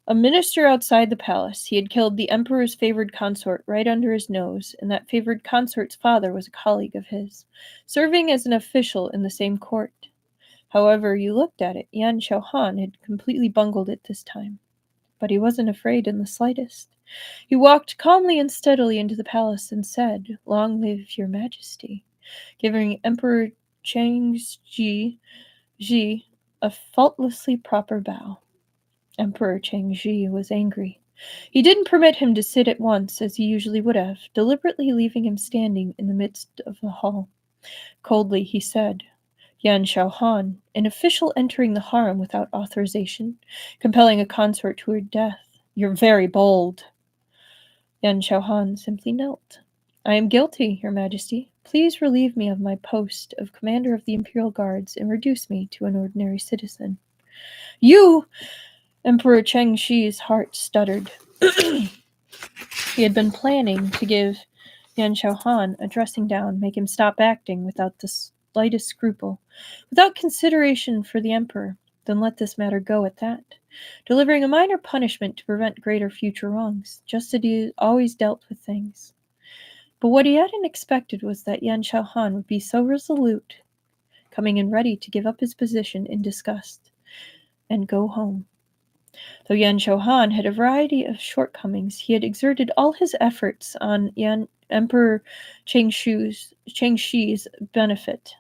A minister outside the palace. He had killed the emperor's favored consort right under his nose, and that favored consort's father was a colleague of his, serving as an official in the same court. However you looked at it, Yan Xiaohan had completely bungled it this time. But he wasn't afraid in the slightest. He walked calmly and steadily into the palace and said, "Long live your majesty," giving Emperor Cang Wu a faultlessly proper bow. Emperor Cang Wu was angry. He didn't permit him to sit at once as he usually would have, deliberately leaving him standing in the midst of the hall. Coldly he said, "Yan Xiaohan, an official entering the harem without authorization, compelling a consort to her death. You're very bold." Yan Xiaohan simply knelt. "I am guilty, your majesty. Please relieve me of my post of commander of the imperial guards and reduce me to an ordinary citizen." "You!" Emperor Cheng Shi's heart stuttered. He had been planning to give Yan Xiaohan a dressing down, make him stop acting without the slightest scruple, without consideration for the emperor, then let this matter go at that, delivering a minor punishment to prevent greater future wrongs, just as he always dealt with things. But what he hadn't expected was that Yan Xiaohan would be so resolute, coming in ready to give up his position in disgust and go home. Though Yan Xiaohan had a variety of shortcomings, he had exerted all his efforts on Emperor Cheng Shi's benefit,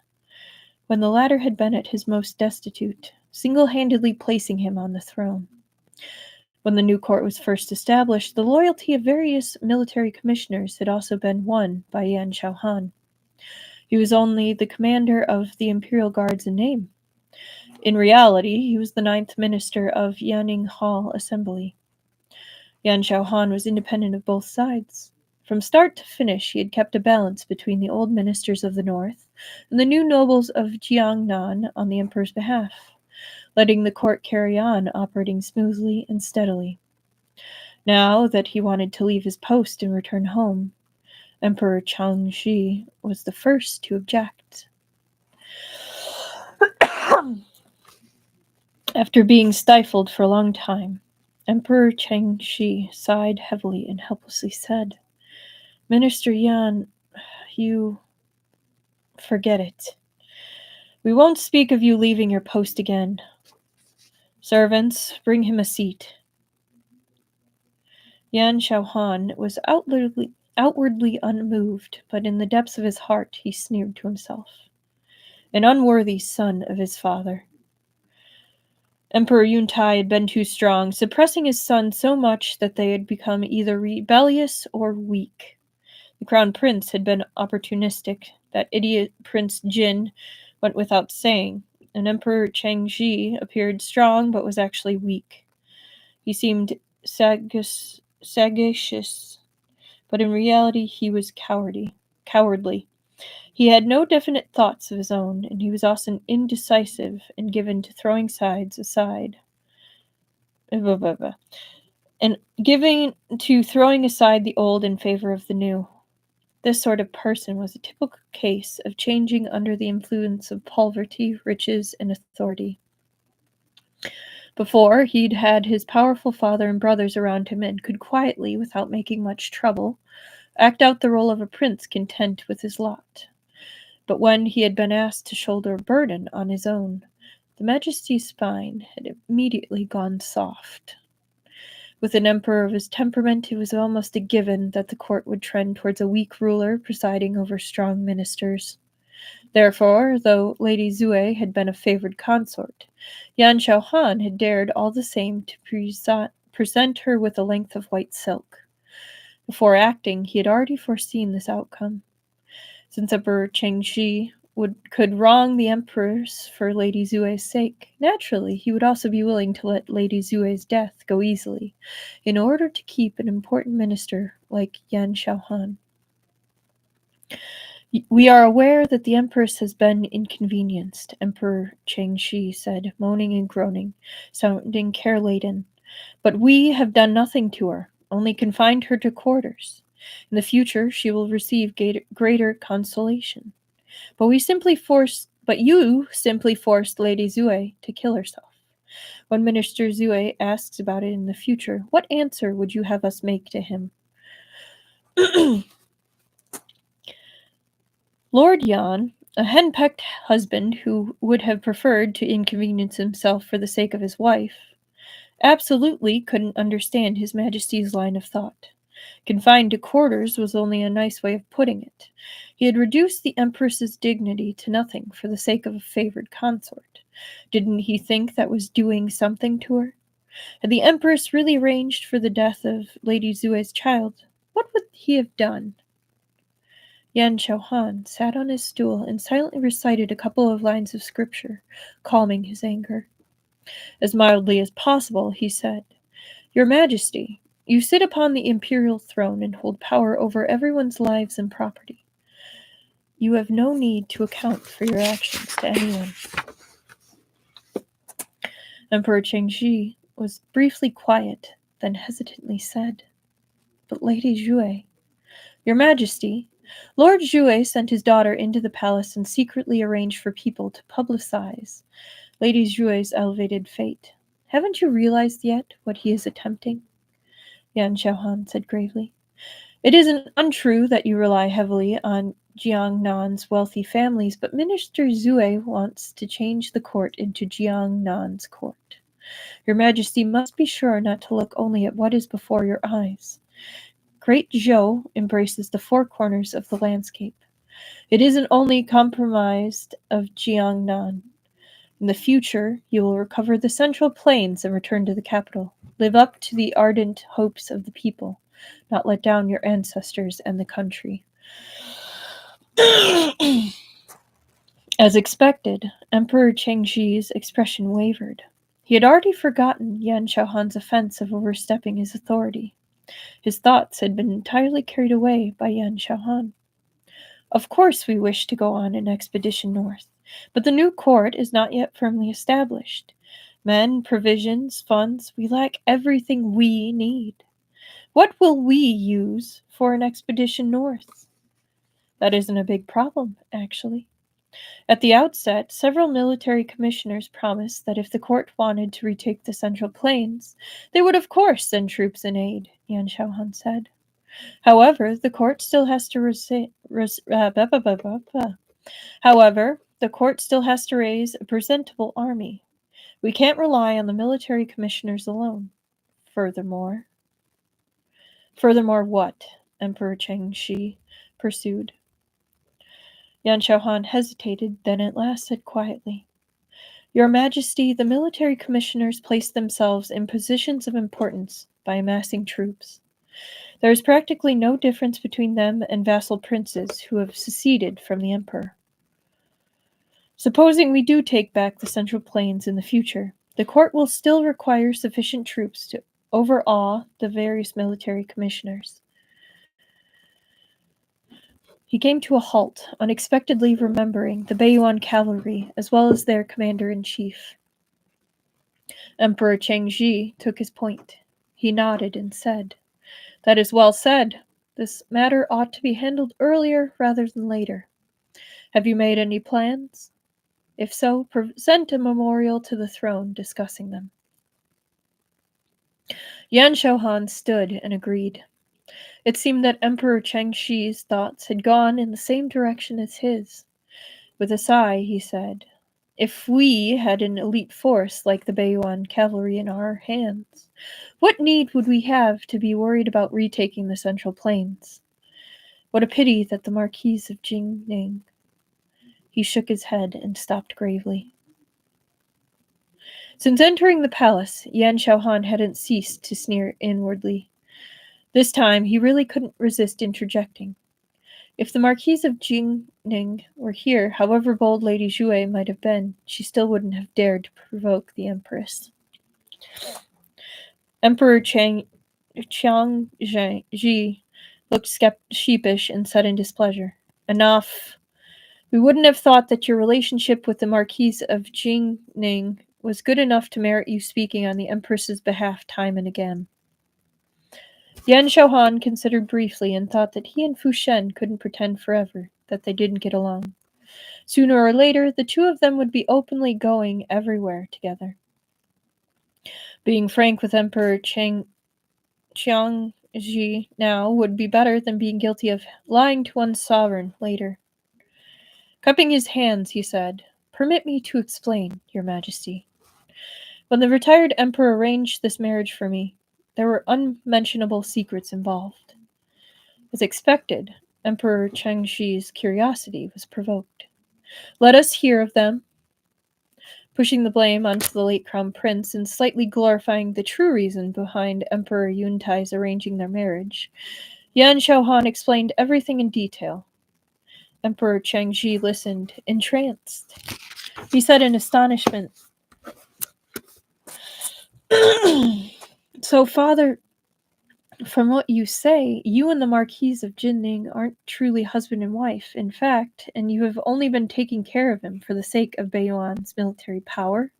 when the latter had been at his most destitute, single-handedly placing him on the throne. When the new court was first established, the loyalty of various military commissioners had also been won by Yan Xiaohan. He was only the commander of the imperial guards in name. In reality, he was the 9th minister of Yanning Hall Assembly. Yan Xiaohan was independent of both sides. From start to finish, he had kept a balance between the old ministers of the north and the new nobles of Jiangnan on the emperor's behalf, letting the court carry on operating smoothly and steadily. Now that he wanted to leave his post and return home, Emperor Chang Shi was the first to object. After being stifled for a long time, Emperor Chang Shi sighed heavily and helplessly said, "Minister Yan, you forget it. We won't speak of you leaving your post again. Servants, bring him a seat." Yan Xiaohan was outwardly unmoved, but in the depths of his heart he sneered to himself. An unworthy son of his father. Emperor Yuntai had been too strong, suppressing his son so much that they had become either rebellious or weak. The crown prince had been opportunistic. That idiot Prince Jin went without saying, and Emperor Changji appeared strong but was actually weak. He seemed sagacious, but in reality he was cowardly. He had no definite thoughts of his own, and he was often indecisive and given to throwing sides aside. And throwing aside the old in favor of the new. This sort of person was a typical case of changing under the influence of poverty, riches, and authority. Before, he'd had his powerful father and brothers around him and could quietly, without making much trouble, act out the role of a prince content with his lot. But when he had been asked to shoulder a burden on his own, the Majesty's spine had immediately gone soft. With an emperor of his temperament, it was almost a given that the court would trend towards a weak ruler presiding over strong ministers. Therefore, though Lady Zue had been a favored consort, Yan Xiaohan had dared all the same to present her with a length of white silk. Before acting, he had already foreseen this outcome. Since Emperor Chengxi could wrong the empress for Lady Zue's sake, naturally he would also be willing to let Lady Zue's death go easily, in order to keep an important minister like Yan Xiaohan. "We are aware that the empress has been inconvenienced," Emperor Chengxi said, moaning and groaning, sounding care-laden. "But we have done nothing to her, only confined her to quarters. In the future, she will receive greater consolation. But you simply forced Lady Zue to kill herself. When Minister Zue asks about it in the future, what answer would you have us make to him? Lord Yan, a henpecked husband who would have preferred to inconvenience himself for the sake of his wife, absolutely couldn't understand His Majesty's line of thought. Confined to quarters was only a nice way of putting it. He had reduced the Empress's dignity to nothing for the sake of a favored consort. Didn't he think that was doing something to her? Had the Empress really arranged for the death of Lady Zue's child? What would he have done? Yan Xiaohan sat on his stool and silently recited a couple of lines of scripture, calming his anger. As mildly as possible, he said, "Your Majesty, you sit upon the imperial throne and hold power over everyone's lives and property. You have no need to account for your actions to anyone." Emperor Chengxi was briefly quiet, then hesitantly said, "But Lady Zue, Your Majesty, Lord Zue sent his daughter into the palace and secretly arranged for people to publicize Lady Zhue's elevated fate. Haven't you realized yet what he is attempting?" Yan Xiaohan said gravely. "It isn't untrue that you rely heavily on Jiangnan's wealthy families, but Minister Zue wants to change the court into Jiangnan's court. Your Majesty must be sure not to look only at what is before your eyes. Great Zhou embraces the four corners of the landscape. It isn't only compromised of Jiangnan. In the future, you will recover the Central Plains and return to the capital. Live up to the ardent hopes of the people, not let down your ancestors and the country." As expected, Emperor Chengxi's expression wavered. He had already forgotten Yan Xiaohan's offense of overstepping his authority. His thoughts had been entirely carried away by Yan Xiaohan. "Of course we wish to go on an expedition north, but the new court is not yet firmly established. Men, provisions, funds, we lack everything we need. What will we use for an expedition north?" "That isn't a big problem, actually. At the outset, several military commissioners promised that if the court wanted to retake the Central Plains, they would of course send troops in aid," Yan Xiaohan said. However, the court still has to raise a presentable army. We can't rely on the military commissioners alone. Furthermore what? Emperor Chengxi pursued. Yan Xiaohan hesitated, then at last said quietly, "Your Majesty, the military commissioners place themselves in positions of importance by amassing troops. There is practically no difference between them and vassal princes who have seceded from the emperor. Supposing we do take back the Central Plains in the future, the court will still require sufficient troops to overawe the various military commissioners." He came to a halt, unexpectedly remembering the Beiyuan cavalry as well as their commander-in-chief. Emperor Chengxi took his point. He nodded and said, "That is well said. This matter ought to be handled earlier rather than later. Have you made any plans? If so, present a memorial to the throne discussing them." Yan Xiaohan stood and agreed. It seemed that Emperor Chengxi's thoughts had gone in the same direction as his. With a sigh, he said, "If we had an elite force like the Beiyuan cavalry in our hands, what need would we have to be worried about retaking the Central Plains? What a pity that the Marquis of Jingning—" He shook his head and stopped gravely. Since entering the palace, Yan Xiaohan hadn't ceased to sneer inwardly. This time, he really couldn't resist interjecting. If the Marquise of Jingning were here, however bold Lady Zue might have been, she still wouldn't have dared to provoke the Empress. Emperor Changji looked sheepish and said in displeasure, "Enough. We wouldn't have thought that your relationship with the Marquise of Jingning was good enough to merit you speaking on the Empress's behalf time and again." Yan Xiaohan considered briefly and thought that he and Fu Shen couldn't pretend forever that they didn't get along. Sooner or later, the two of them would be openly going everywhere together. Being frank with Emperor Qiangji now would be better than being guilty of lying to one's sovereign later. Cupping his hands, he said, "Permit me to explain, Your Majesty. When the retired emperor arranged this marriage for me, there were unmentionable secrets involved. As expected, Emperor Chengxi's curiosity was provoked. Let us hear of them." Pushing the blame onto the late crown prince and slightly glorifying the true reason behind Emperor Yuntai's arranging their marriage, Yan Xiaohan explained everything in detail. Emperor Chengxi listened, entranced. He said in astonishment, "So, father, from what you say, you and the Marquise of Jinning aren't truly husband and wife, in fact, and you have only been taking care of him for the sake of Beiyuan's military power?"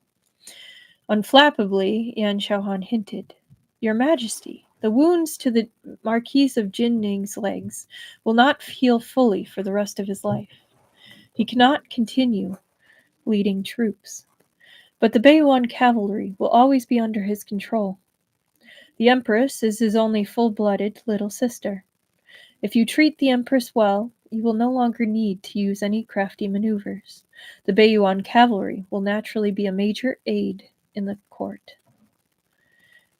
Unflappably, Yan Xiaohan hinted, "Your Majesty, the wounds to the Marquise of Jinning's legs will not heal fully for the rest of his life. He cannot continue leading troops. But the Beiyuan cavalry will always be under his control. The Empress is his only full-blooded little sister. If you treat the Empress well, you will no longer need to use any crafty maneuvers. The Beiyuan cavalry will naturally be a major aid in the court."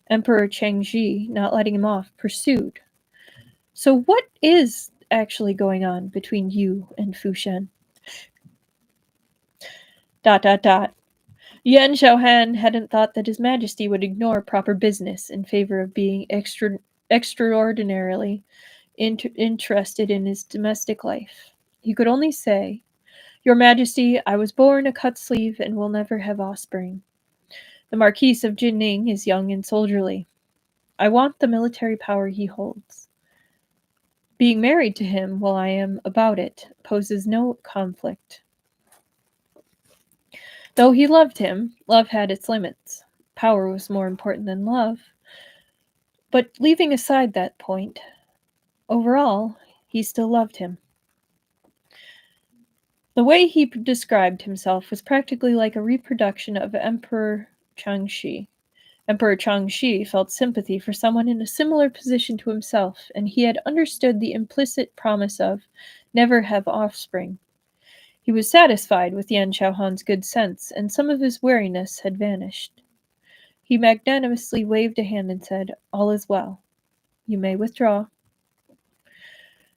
Emperor Chengxi, not letting him off, pursued, "So what is actually going on between you and Fu Shen?" ... Yan Xiaohan hadn't thought that His Majesty would ignore proper business in favor of being extraordinarily interested in his domestic life. He could only say, "Your Majesty, I was born a cut-sleeve and will never have offspring. The Marquis of Jinning is young and soldierly. I want the military power he holds. Being married to him while I am about it poses no conflict." Though he loved him, love had its limits. Power was more important than love. But leaving aside that point, overall, he still loved him. The way he described himself was practically like a reproduction of Emperor Changxi. Emperor Changxi felt sympathy for someone in a similar position to himself, and he had understood the implicit promise of never have offspring. He was satisfied with Yan Xiaohan's good sense, and some of his wariness had vanished. He magnanimously waved a hand and said, "All is well. You may withdraw."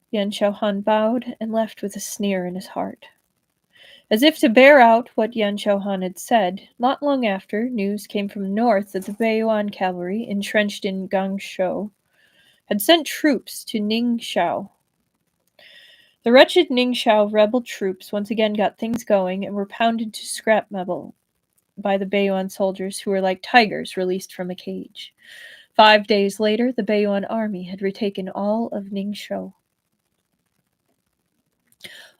Yan Xiaohan bowed and left with a sneer in his heart. As if to bear out what Yan Xiaohan had said, not long after, news came from the north that the Beiyuan cavalry, entrenched in Gangshou, had sent troops to Ningxiao. The wretched Ningxiao rebel troops once again got things going and were pounded to scrap metal by the Beiyuan soldiers who were like tigers released from a cage. 5 days later, the Beiyuan army had retaken all of Ningxiao.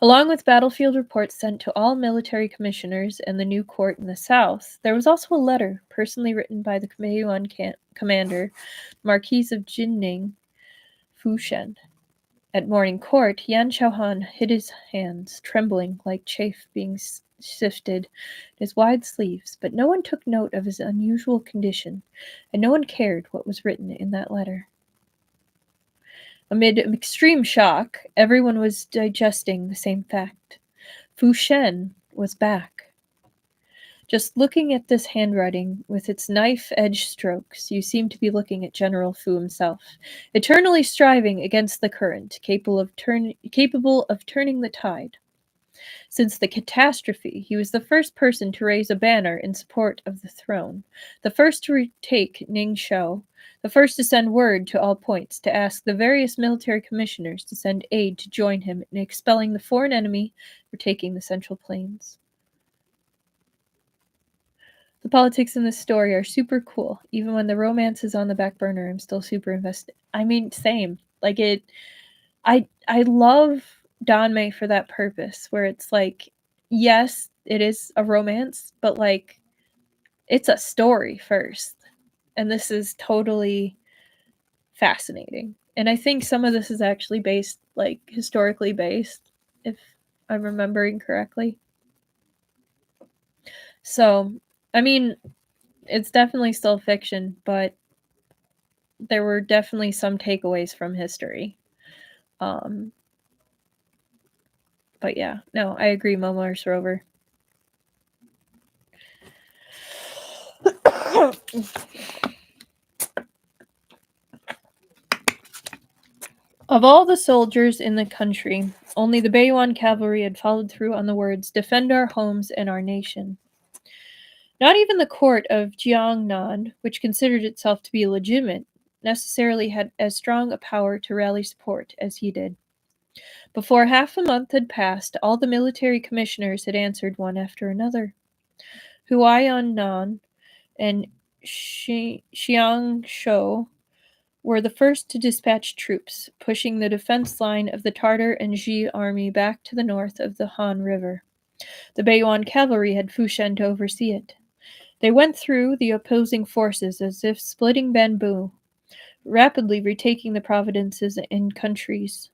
Along with battlefield reports sent to all military commissioners and the new court in the south, there was also a letter personally written by the Beiyuan commander, Marquis of Jinning, Fu Shen. At morning court, Yan Xiaohan hid his hands, trembling like chaff being sifted in his wide sleeves, but no one took note of his unusual condition, and no one cared what was written in that letter. Amid extreme shock, everyone was digesting the same fact. Fu Shen was back. Just looking at this handwriting with its knife-edge strokes, you seem to be looking at General Fu himself, eternally striving against the current, capable of turning the tide. Since the catastrophe, he was the first person to raise a banner in support of the throne, the first to retake Ningxiao, the first to send word to all points to ask the various military commissioners to send aid to join him in expelling the foreign enemy for taking the Central Plains. The politics in this story are super cool. Even when the romance is on the back burner, I'm still super invested. I mean, same. Like I love Danmei for that purpose, where it's like, yes, it is a romance, but like it's a story first. And this is totally fascinating. And I think some of this is actually based, like historically based, if I'm remembering correctly. So, I mean, it's definitely still fiction, but there were definitely some takeaways from history. But yeah, no, I agree, Mars Rover. Of all the soldiers in the country, only the Baiyuan cavalry had followed through on the words, "Defend our homes and our nation." Not even the court of Jiangnan, which considered itself to be legitimate, necessarily had as strong a power to rally support as he did. Before half a month had passed, all the military commissioners had answered one after another. Huainan and Xiangshou were the first to dispatch troops, pushing the defense line of the Tartar and Ji army back to the north of the Han River. The Baiyuan cavalry had Fushen to oversee it. They went through the opposing forces as if splitting bamboo, rapidly retaking the provinces and countries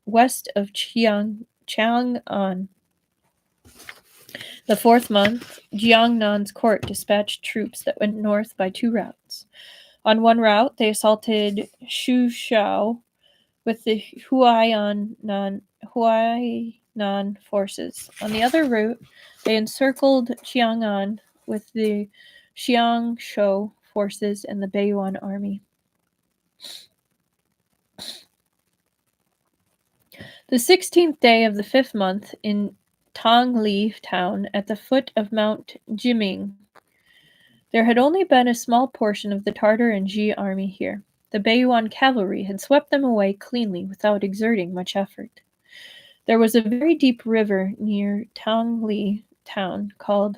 west of Chang'an. The fourth month, Jiangnan's court dispatched troops that went north by two routes. On one route, they assaulted Shushao with the Huainan forces. On the other route, they encircled Xiang'an with the Xiangshou forces and the Baiyuan army. The 16th day of the 5th month, in Tongli town at the foot of Mount Jiming, there had only been a small portion of the Tartar and Ji army here. The Baiyuan cavalry had swept them away cleanly without exerting much effort. There was a very deep river near Tongli town called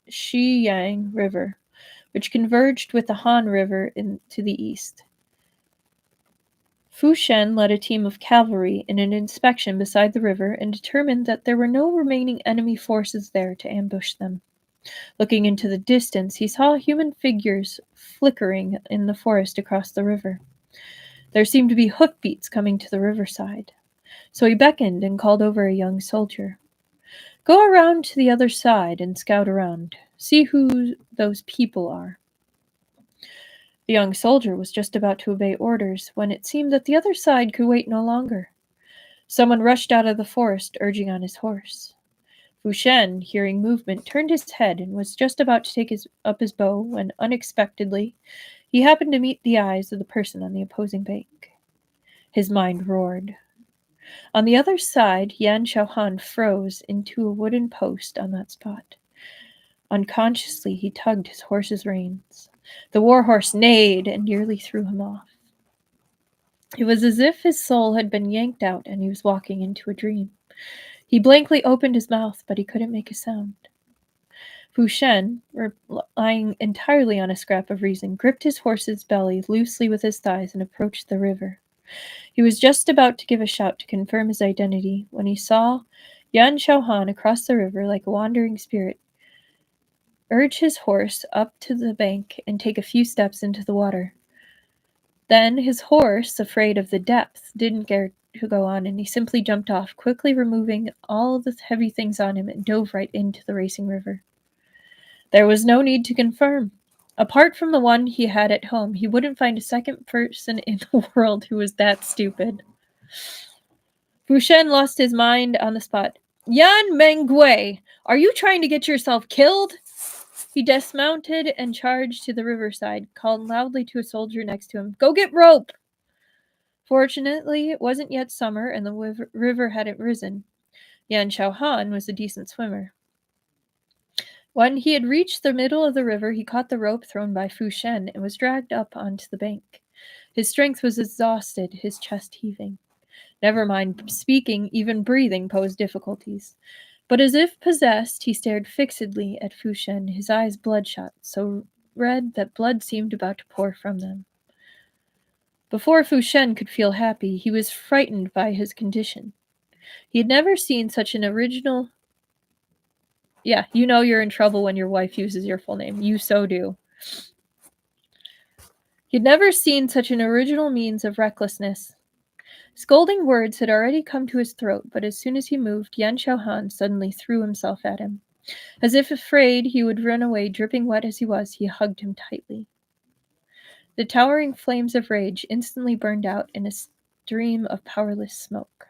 Shiyang River, which converged with the Han River to the east. Fushen led a team of cavalry in an inspection beside the river and determined that there were no remaining enemy forces there to ambush them. Looking into the distance, he saw human figures flickering in the forest across the river. There seemed to be hoofbeats coming to the riverside. So he beckoned and called over a young soldier. "Go around to the other side and scout around. See who those people are." The young soldier was just about to obey orders when it seemed that the other side could wait no longer. Someone rushed out of the forest, urging on his horse. Fushen, hearing movement, turned his head and was just about to take up his bow when, unexpectedly, he happened to meet the eyes of the person on the opposing bank. His mind roared. On the other side, Yan Xiaohan froze into a wooden post on that spot. Unconsciously, he tugged his horse's reins. The warhorse neighed and nearly threw him off. It was as if his soul had been yanked out and he was walking into a dream. He blankly opened his mouth, but he couldn't make a sound. Fushen, relying entirely on a scrap of reason, gripped his horse's belly loosely with his thighs and approached the river. He was just about to give a shout to confirm his identity when he saw Yan Xiaohan across the river like a wandering spirit urge his horse up to the bank and take a few steps into the water. Then his horse, afraid of the depth, didn't dare to go on, and he simply jumped off, quickly removing all the heavy things on him and dove right into the racing river. There was no need to confirm. Apart from the one he had at home, he wouldn't find a second person in the world who was that stupid. Fushen lost his mind on the spot. "Yan Menggui, are you trying to get yourself killed?" He dismounted and charged to the riverside, calling loudly to a soldier next to him, "Go get rope!" Fortunately, it wasn't yet summer and the river hadn't risen. Yan Xiaohan was a decent swimmer. When he had reached the middle of the river, he caught the rope thrown by Fushen and was dragged up onto the bank. His strength was exhausted, his chest heaving. Never mind speaking, even breathing posed difficulties. But as if possessed, he stared fixedly at Fushen, his eyes bloodshot, so red that blood seemed about to pour from them. Before Fushen could feel happy, he was frightened by his condition. He had never seen such an original... Yeah, you know you're in trouble when your wife uses your full name. You so do. He had never seen such an original means of recklessness. Scolding words had already come to his throat, but as soon as he moved, Yan Xiaohan suddenly threw himself at him. As if afraid he would run away, dripping wet as he was, he hugged him tightly. The towering flames of rage instantly burned out in a stream of powerless smoke.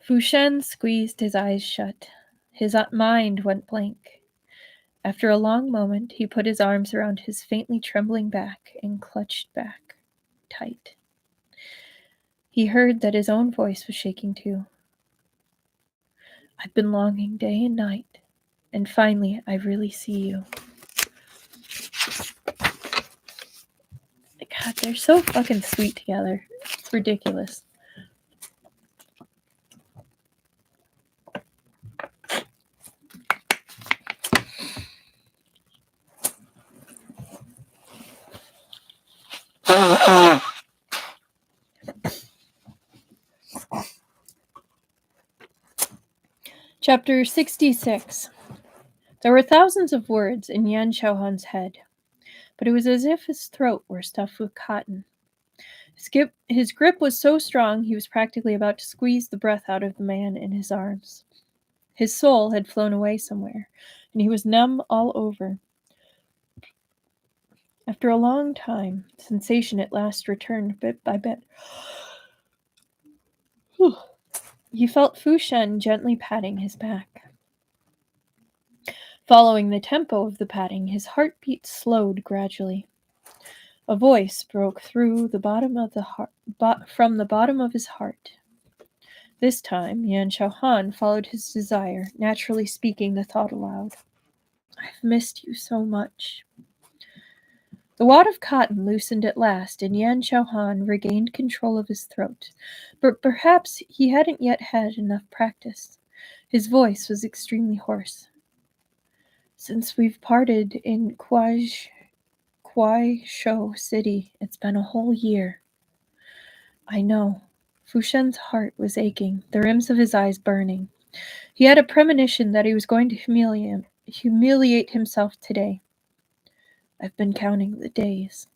Fu Shen squeezed his eyes shut. His mind went blank. After a long moment, he put his arms around his faintly trembling back and clutched back tight. He heard that his own voice was shaking too. I've been longing day and night, and finally I really see you. God, they're so fucking sweet together. It's ridiculous. Chapter 66. There were thousands of words in Yan Xiaohan's head, but it was as if his throat were stuffed with cotton. His grip was so strong he was practically about to squeeze the breath out of the man in his arms. His soul had flown away somewhere, and he was numb all over. After a long time, sensation at last returned bit by bit. He felt Fu Shen gently patting his back. Following the tempo of the patting, his heartbeat slowed gradually. A voice broke through the bottom of the from the bottom of his heart. This time, Yan Xiaohan followed his desire, naturally speaking the thought aloud. I've missed you so much. The wad of cotton loosened at last, and Yan Xiaohan regained control of his throat, but perhaps he hadn't yet had enough practice. His voice was extremely hoarse. Since we've parted in Kuaishou City, it's been a whole year. I know. Fu Shen's heart was aching, the rims of his eyes burning. He had a premonition that he was going to humiliate himself today. I've been counting the days.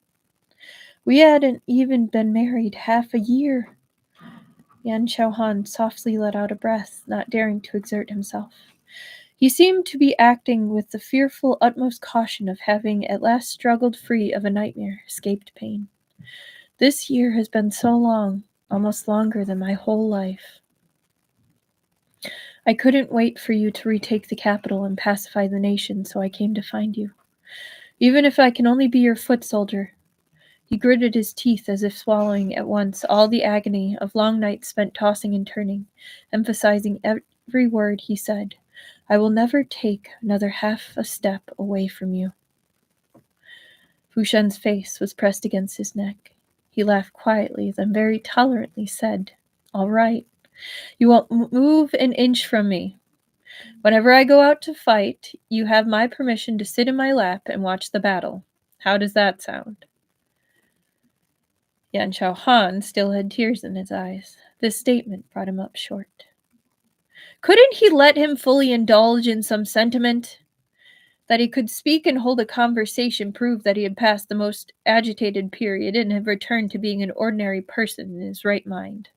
We hadn't even been married half a year. Yan Xiaohan softly let out a breath, not daring to exert himself. He seemed to be acting with the fearful utmost caution of having at last struggled free of a nightmare, escaped pain. This year has been so long, almost longer than my whole life. I couldn't wait for you to retake the capital and pacify the nation, so I came to find you. Even if I can only be your foot soldier. He gritted his teeth as if swallowing at once all the agony of long nights spent tossing and turning, emphasizing every word he said. I will never take another half a step away from you. Fu Shen's face was pressed against his neck. He laughed quietly, then very tolerantly said, All right. You won't move an inch from me. Whenever I go out to fight, you have my permission to sit in my lap and watch the battle. How does that sound? Yan Xiaohan still had tears in his eyes. This statement brought him up short. Couldn't he let him fully indulge in some sentiment? That he could speak and hold a conversation proved that he had passed the most agitated period and had returned to being an ordinary person in his right mind.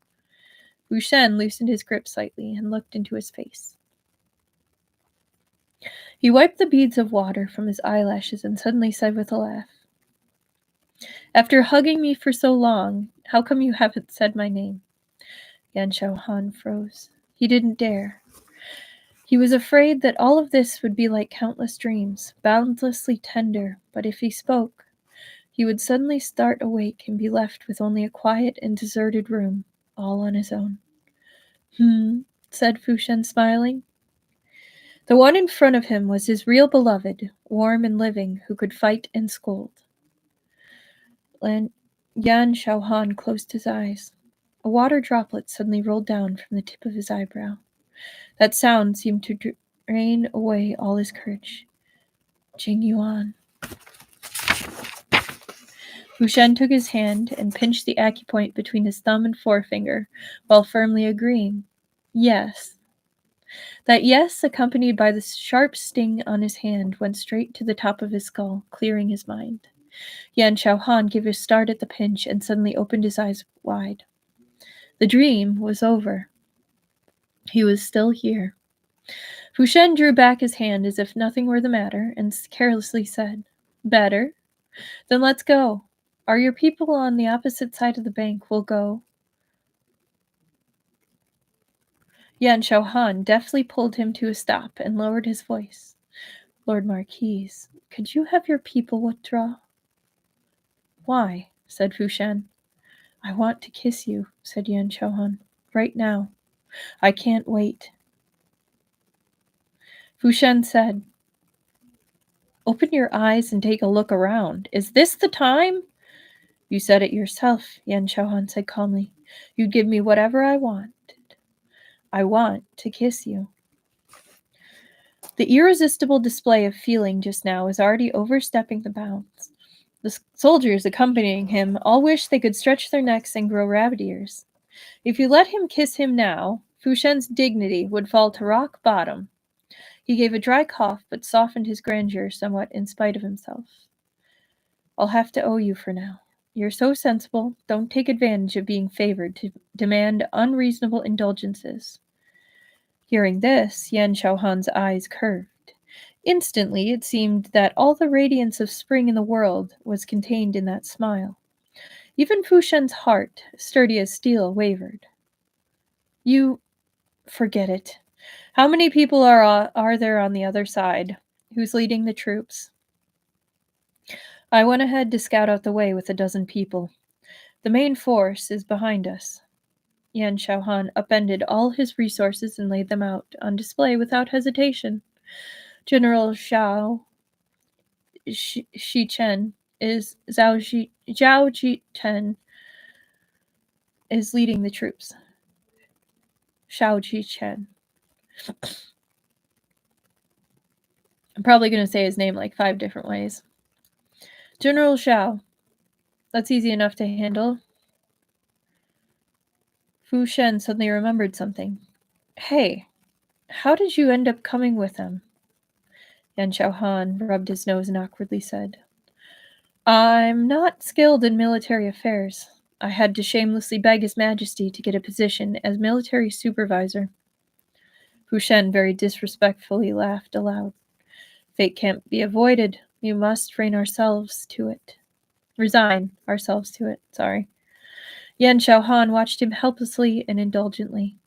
Fu Shen loosened his grip slightly and looked into his face. He wiped the beads of water from his eyelashes and suddenly said with a laugh, After hugging me for so long, how come you haven't said my name? Yan Xiaohan froze. He didn't dare. He was afraid that all of this would be like countless dreams, boundlessly tender, but if he spoke, he would suddenly start awake and be left with only a quiet and deserted room, all on his own. Said Fu Shen, smiling. The one in front of him was his real beloved, warm and living, who could fight and scold. Yan Xiaohan closed his eyes. A water droplet suddenly rolled down from the tip of his eyebrow. That sound seemed to drain away all his courage. Jing Yuan. Fu Shen took his hand and pinched the acupoint between his thumb and forefinger, while firmly agreeing. Yes. That yes, accompanied by the sharp sting on his hand, went straight to the top of his skull, clearing his mind. Yan Xiaohan gave a start at the pinch and suddenly opened his eyes wide. The dream was over. He was still here. Fu Shen drew back his hand as if nothing were the matter and carelessly said, "Better? Then let's go. Are your people on the opposite side of the bank? We'll go." Yan Xiaohan deftly pulled him to a stop and lowered his voice. "Lord Marquis, could you have your people withdraw?" "Why?" said Fu Shen. "I want to kiss you," said Yan Xiaohan. "Right now. I can't wait." Fu Shen said, "Open your eyes and take a look around. Is this the time?" "You said it yourself," Yan Xiaohan said calmly. "You'd give me whatever I wanted. I want to kiss you." The irresistible display of feeling just now was already overstepping the bounds. The soldiers accompanying him all wished they could stretch their necks and grow rabbit ears. If you let him kiss him now, Fu Shen's dignity would fall to rock bottom. He gave a dry cough, but softened his grandeur somewhat in spite of himself. "I'll have to owe you for now. You're so sensible, don't take advantage of being favored to demand unreasonable indulgences." Hearing this, Yan Xiaohan's eyes curved. Instantly, it seemed that all the radiance of spring in the world was contained in that smile. Even Fu Shen's heart, sturdy as steel, wavered. "You forget it. How many people are there on the other side? Who's leading the troops?" "I went ahead to scout out the way with a dozen people. The main force is behind us." Yan Xiaohan upended all his resources and laid them out on display without hesitation. General Zhao Chen Zhao Chen is leading the troops. Zhao Chen. I'm probably going to say his name like 5 different ways. General Zhao. That's easy enough to handle. Fu Shen suddenly remembered something. "Hey, how did you end up coming with them?" Yan Xiaohan rubbed his nose and awkwardly said, "I'm not skilled in military affairs. I had to shamelessly beg His Majesty to get a position as military supervisor." Fu Shen very disrespectfully laughed aloud. "Fate can't be avoided. We must resign ourselves to it. Sorry. Yan Xiaohan watched him helplessly and indulgently.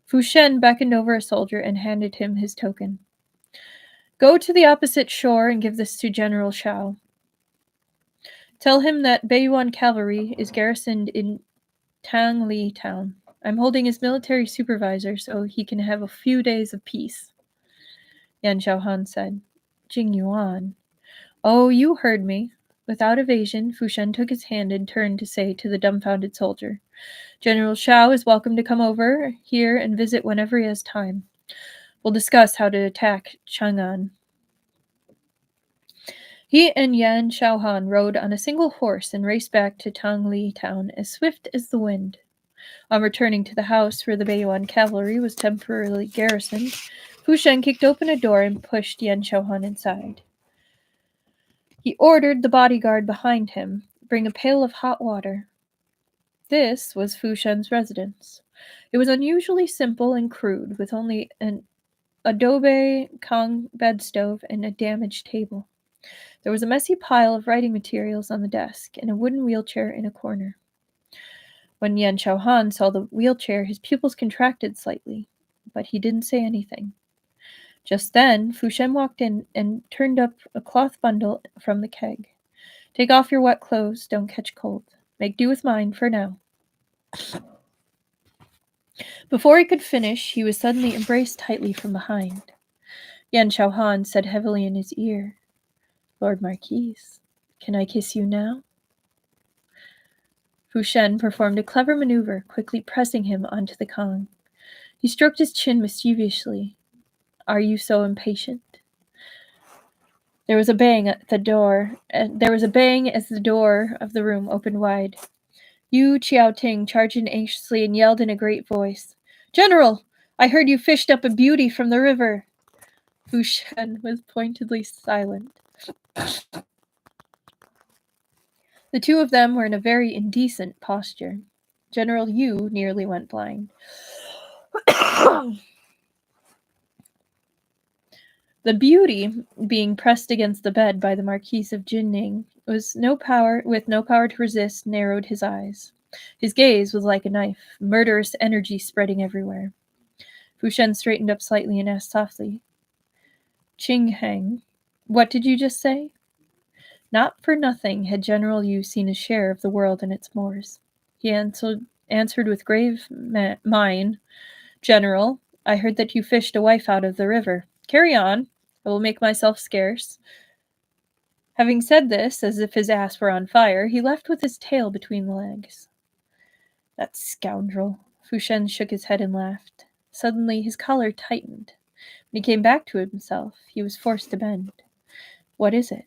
Fu Shen beckoned over a soldier and handed him his token. "Go to the opposite shore and give this to General Shao. Tell him that Beiyuan cavalry is garrisoned in Tangli town. I'm holding his military supervisor so he can have a few days of peace." Yan Xiaohan said. "Jing Yuan." "Oh, you heard me." Without evasion, Fu Shen took his hand and turned to say to the dumbfounded soldier, "General Shao is welcome to come over here and visit whenever he has time. We'll discuss how to attack Chang'an." He and Yan Xiaohan rode on a single horse and raced back to Tangli town as swift as the wind. On returning to the house where the Beiyuan cavalry was temporarily garrisoned, Fu Shen kicked open a door and pushed Yan Xiaohan inside. He ordered the bodyguard behind him bring a pail of hot water. This was Fu Shen's residence. It was unusually simple and crude, with only an adobe Kong bedstove and a damaged table. There was a messy pile of writing materials on the desk and a wooden wheelchair in a corner. When Yan Xiaohan saw the wheelchair, his pupils contracted slightly, but he didn't say anything. Just then, Fu Shen walked in and turned up a cloth bundle from the keg. "Take off your wet clothes, don't catch cold. Make do with mine for now." Before he could finish, he was suddenly embraced tightly from behind. Yan Xiaohan said heavily in his ear, "Lord Marquis, can I kiss you now?" Fu Shen performed a clever maneuver, quickly pressing him onto the Kong. He stroked his chin mischievously. "Are you so impatient?" There was a bang as the door of the room opened wide. Yu Qiaoting charged in anxiously and yelled in a great voice, "General! I heard you fished up a beauty from the river." Fu Shen was pointedly silent. The two of them were in a very indecent posture. General Yu nearly went blind. The beauty, being pressed against the bed by the Marquise of Jinning, with no power to resist, narrowed his eyes. His gaze was like a knife, murderous energy spreading everywhere. Fu Shen straightened up slightly and asked softly, Qing Heng, what did you just say? Not for nothing had General Yu seen his share of the world and its moors. He answered with grave mien, General, I heard that you fished a wife out of the river. Carry on. I will make myself scarce. Having said this, as if his ass were on fire, he left with his tail between the legs. That scoundrel. Fu Shen shook his head and laughed. Suddenly his collar tightened. When he came back to himself, he was forced to bend. What is it?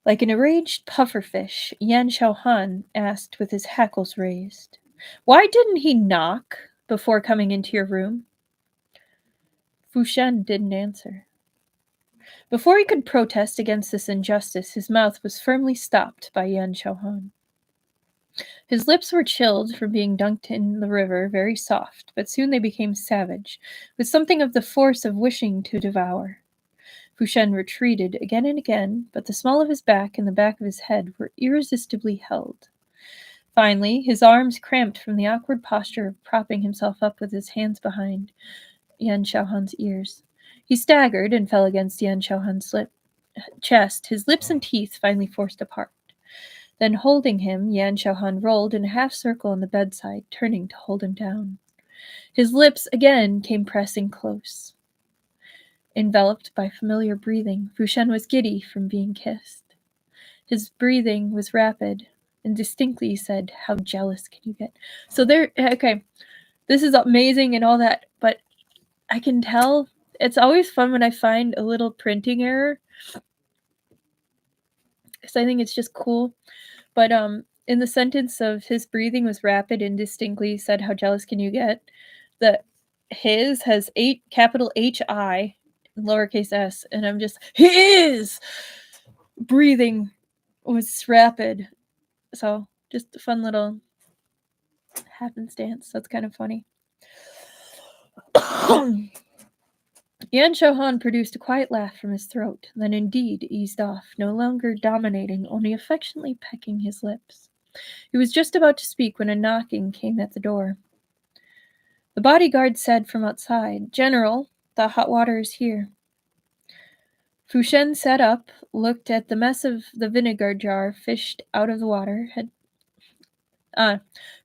Like an enraged pufferfish, Yan Xiaohan asked with his hackles raised, Why didn't he knock before coming into your room? Fu Shen didn't answer. Before he could protest against this injustice, his mouth was firmly stopped by Yan Xiaohan. His lips were chilled from being dunked in the river, very soft, but soon they became savage, with something of the force of wishing to devour. Fu Shen retreated again and again, but the small of his back and the back of his head were irresistibly held. Finally, his arms cramped from the awkward posture of propping himself up with his hands behind Yan Xiaohan's ears. He staggered and fell against Yan Xiaohan's chest, his lips and teeth finally forced apart. Then, holding him, Yan Xiaohan rolled in a half circle on the bedside, turning to hold him down. His lips again came pressing close. Enveloped by familiar breathing, Fu Shen was giddy from being kissed. His breathing was rapid, and distinctly he said, How jealous can you get? So this is amazing and all that, but I can tell it's always fun when I find a little printing error, because I think it's just cool. But in the sentence of his breathing was rapid and distinctly said, How jealous can you get? His has capital H-I, lowercase s, and I'm just, his breathing was rapid. So just a fun little happenstance. That's kind of funny. Yan Xiaohan produced a quiet laugh from his throat, then indeed eased off, no longer dominating, only affectionately pecking his lips. He was just about to speak when a knocking came at the door. The bodyguard said from outside, General, the hot water is here. Fu Shen sat up, looked at the mess of the vinegar jar fished out of the water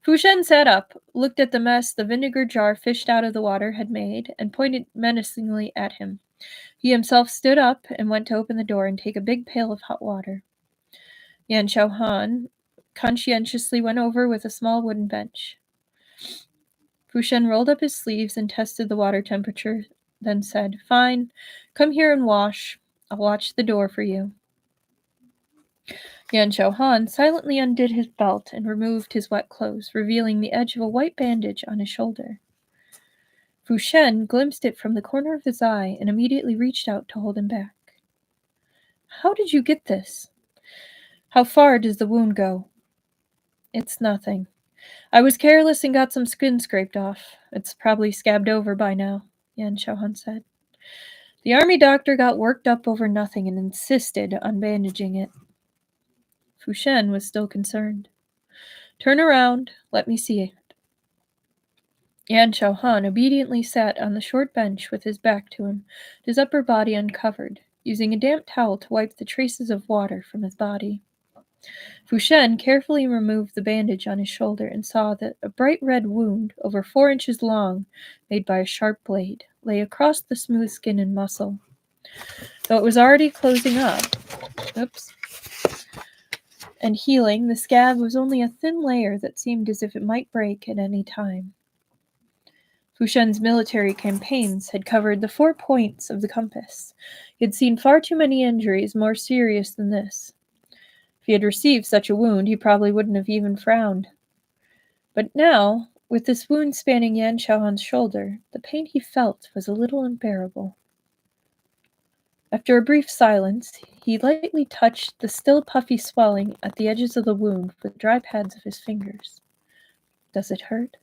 Fu Shen sat up, looked at the mess the vinegar jar fished out of the water had made, and pointed menacingly at him. He himself stood up and went to open the door and take a big pail of hot water. Yan Xiaohan conscientiously went over with a small wooden bench. Fu Shen rolled up his sleeves and tested the water temperature, then said, Fine, come here and wash. I'll watch the door for you. Yan Xiaohan silently undid his belt and removed his wet clothes, revealing the edge of a white bandage on his shoulder. Fu Shen glimpsed it from the corner of his eye and immediately reached out to hold him back. How did you get this? How far does the wound go? It's nothing. I was careless and got some skin scraped off. It's probably scabbed over by now, Yan Xiaohan said. The army doctor got worked up over nothing and insisted on bandaging it. Fu Shen was still concerned. Turn around. Let me see it. Yan Xiaohan obediently sat on the short bench with his back to him, his upper body uncovered, using a damp towel to wipe the traces of water from his body. Fu Shen carefully removed the bandage on his shoulder and saw that a bright red wound, over 4 inches long, made by a sharp blade, lay across the smooth skin and muscle. Though it was already closing up, and healing, the scab was only a thin layer that seemed as if it might break at any time. Fu Shen's military campaigns had covered the 4 points of the compass. He had seen far too many injuries more serious than this. If he had received such a wound, he probably wouldn't have even frowned. But now, with this wound spanning Yan Xiaohan's shoulder, the pain he felt was a little unbearable. After a brief silence, he lightly touched the still puffy swelling at the edges of the wound with the dry pads of his fingers. Does it hurt?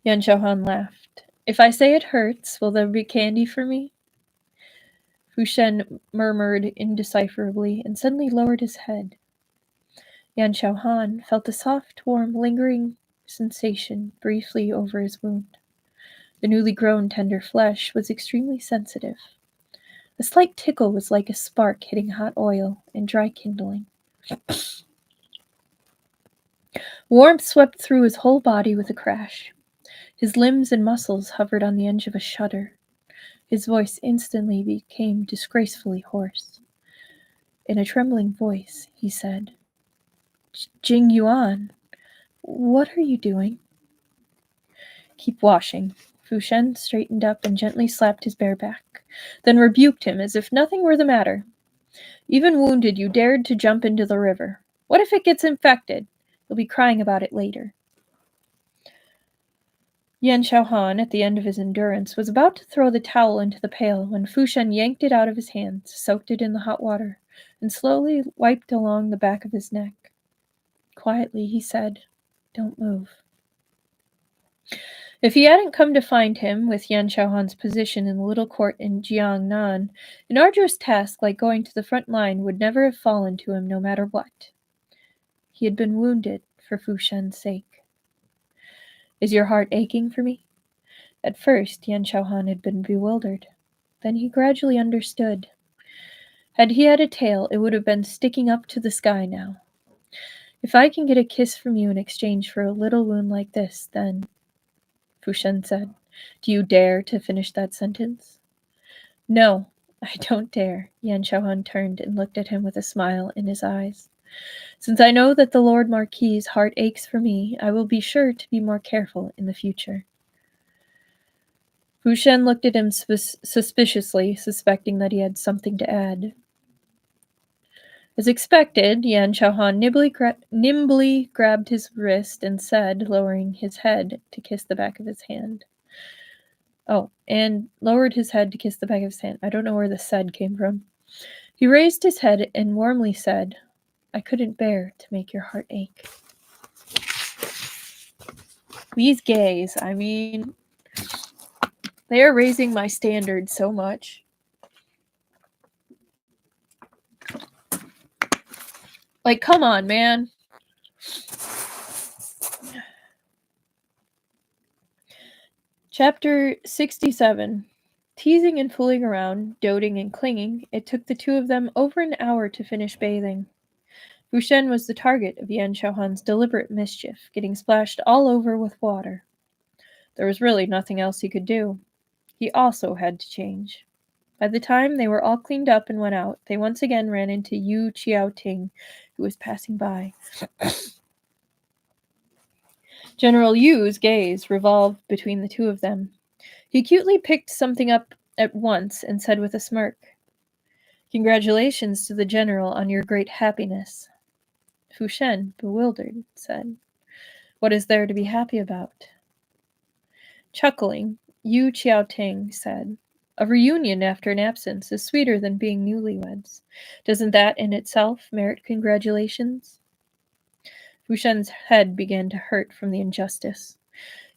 Yan Xiaohan laughed. If I say it hurts, will there be candy for me? Fu Shen murmured indecipherably and suddenly lowered his head. Yan Xiaohan felt a soft, warm, lingering sensation briefly over his wound. The newly grown tender flesh was extremely sensitive. A slight tickle was like a spark hitting hot oil and dry kindling. Warmth swept through his whole body with a crash. His limbs and muscles hovered on the edge of a shudder. His voice instantly became disgracefully hoarse. In a trembling voice, he said, Jing Yuan, what are you doing? Keep washing. Fu Shen straightened up and gently slapped his bare back, then rebuked him as if nothing were the matter. Even wounded, you dared to jump into the river. What if it gets infected? You'll be crying about it later. Yan Xiaohan, at the end of his endurance, was about to throw the towel into the pail when Fu Shen yanked it out of his hands, soaked it in the hot water, and slowly wiped along the back of his neck. Quietly, he said, Don't move. If he hadn't come to find him, with Yan Xiaohan's position in the little court in Jiangnan, an arduous task like going to the front line would never have fallen to him no matter what. He had been wounded for Fu Shen's sake. Is your heart aching for me? At first, Yan Xiaohan had been bewildered. Then he gradually understood. Had he had a tail, it would have been sticking up to the sky now. If I can get a kiss from you in exchange for a little wound like this, then... Fu Shen said. Do you dare to finish that sentence? No, I don't dare. Yan Xiaohan turned and looked at him with a smile in his eyes. Since I know that the Lord Marquis's heart aches for me, I will be sure to be more careful in the future. Fu Shen looked at him suspiciously, suspecting that he had something to add. As expected, Yan Xiaohan nimbly grabbed his wrist and said, lowering his head to kiss the back of his hand. Lowered his head to kiss the back of his hand. I don't know where the said came from. He raised his head and warmly said, I couldn't bear to make your heart ache. These gays, they are raising my standards so much. Like, come on, man. Chapter 67. Teasing and fooling around, doting and clinging, it took the two of them over an hour to finish bathing. Fu Shen was the target of Yan Xiaohan's deliberate mischief, getting splashed all over with water. There was really nothing else he could do. He also had to change. By the time they were all cleaned up and went out, they once again ran into Yu Qiaoting, who was passing by. General Yu's gaze revolved between the two of them. He cutely picked something up at once and said with a smirk, Congratulations to the general on your great happiness. Fu Shen, bewildered, said, What is there to be happy about? Chuckling, Yu Qiaoting said, A reunion after an absence is sweeter than being newlyweds. Doesn't that in itself merit congratulations? Fu Shen's head began to hurt from the injustice.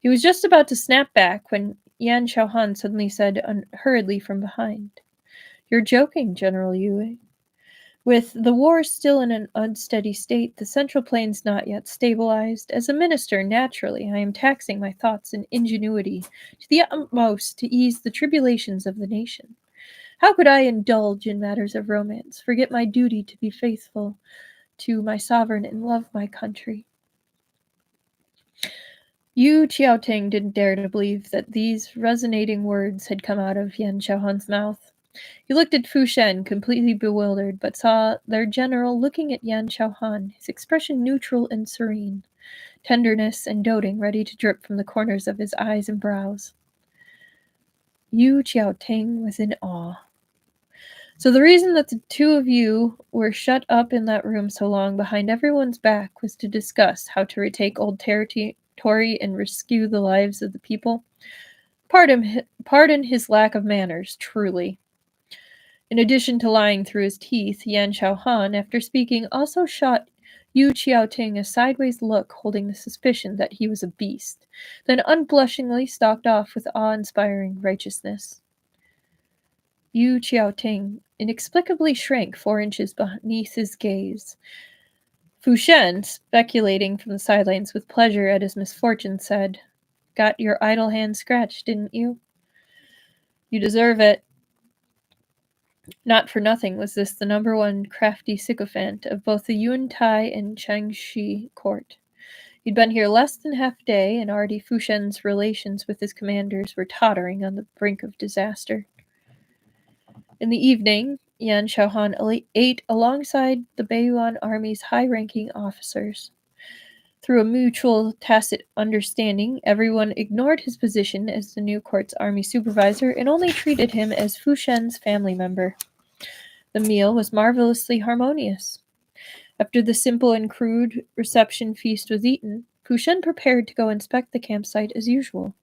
He was just about to snap back when Yan Xiaohan suddenly said hurriedly from behind, You're joking, General Yue. With the war still in an unsteady state, the Central Plains not yet stabilized, as a minister, naturally, I am taxing my thoughts and ingenuity to the utmost to ease the tribulations of the nation. How could I indulge in matters of romance, forget my duty to be faithful to my sovereign and love my country? Yu Qiaoting didn't dare to believe that these resonating words had come out of Yan Xiaohan's mouth. He looked at Fu Shen, completely bewildered, but saw their general looking at Yan Xiaohan, his expression neutral and serene, tenderness and doting ready to drip from the corners of his eyes and brows. Yu Qiaoting was in awe. So the reason that the two of you were shut up in that room so long behind everyone's back was to discuss how to retake old territory and rescue the lives of the people? Pardon his lack of manners, truly. In addition to lying through his teeth, Yan Xiaohan, after speaking, also shot Yu Qiaoting a sideways look, holding the suspicion that he was a beast, then unblushingly stalked off with awe-inspiring righteousness. Yu Qiaoting inexplicably shrank 4 inches beneath his gaze. Fu Shen, speculating from the sidelines with pleasure at his misfortune, said, "Got your idle hand scratched, didn't you? You deserve it." Not for nothing was this the number one crafty sycophant of both the Yuan Tai and Changshi court. He'd been here less than half a day, and already Fu Shen's relations with his commanders were tottering on the brink of disaster. In the evening, Yan Xiaohan ate alongside the Beiyuan army's high-ranking officers. Through a mutual tacit understanding, everyone ignored his position as the new court's army supervisor and only treated him as Fu Shen's family member. The meal was marvelously harmonious. After the simple and crude reception feast was eaten, Fu Shen prepared to go inspect the campsite as usual.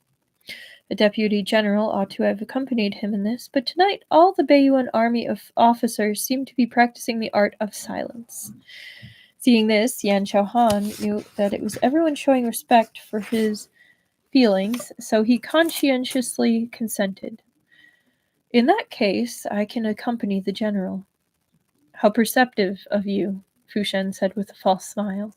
A deputy general ought to have accompanied him in this, but tonight all the Beiyuan army of officers seemed to be practicing the art of silence. Seeing this, Yan Xiaohan knew that it was everyone showing respect for his feelings, so he conscientiously consented. "In that case, I can accompany the general." "How perceptive of you," Fu Shen said with a false smile.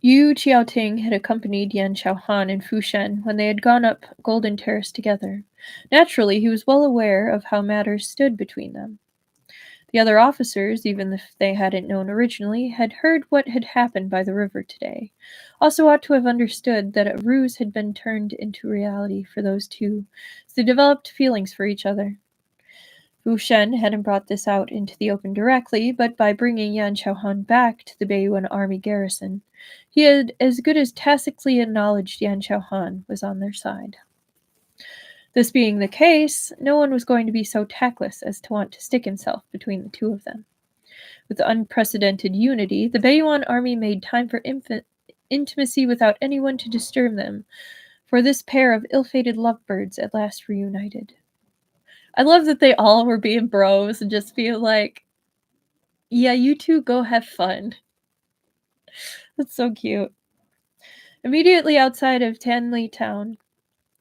Yu Qiaoting had accompanied Yan Xiaohan and Fu Shen when they had gone up Golden Terrace together. Naturally, he was well aware of how matters stood between them. The other officers, even if they hadn't known originally, had heard what had happened by the river today. Also ought to have understood that a ruse had been turned into reality for those two, so they developed feelings for each other. Fu Shen hadn't brought this out into the open directly, but by bringing Yan Xiaohan back to the Beiyuan army garrison, he had as good as tacitly acknowledged Yan Xiaohan was on their side. This being the case, no one was going to be so tactless as to want to stick himself between the two of them. With unprecedented unity, the Beiyuan army made time for intimacy without anyone to disturb them, for this pair of ill-fated lovebirds at last reunited. I love that they all were being bros and just feel like, yeah, you two go have fun. That's so cute. Immediately outside of Tanli town,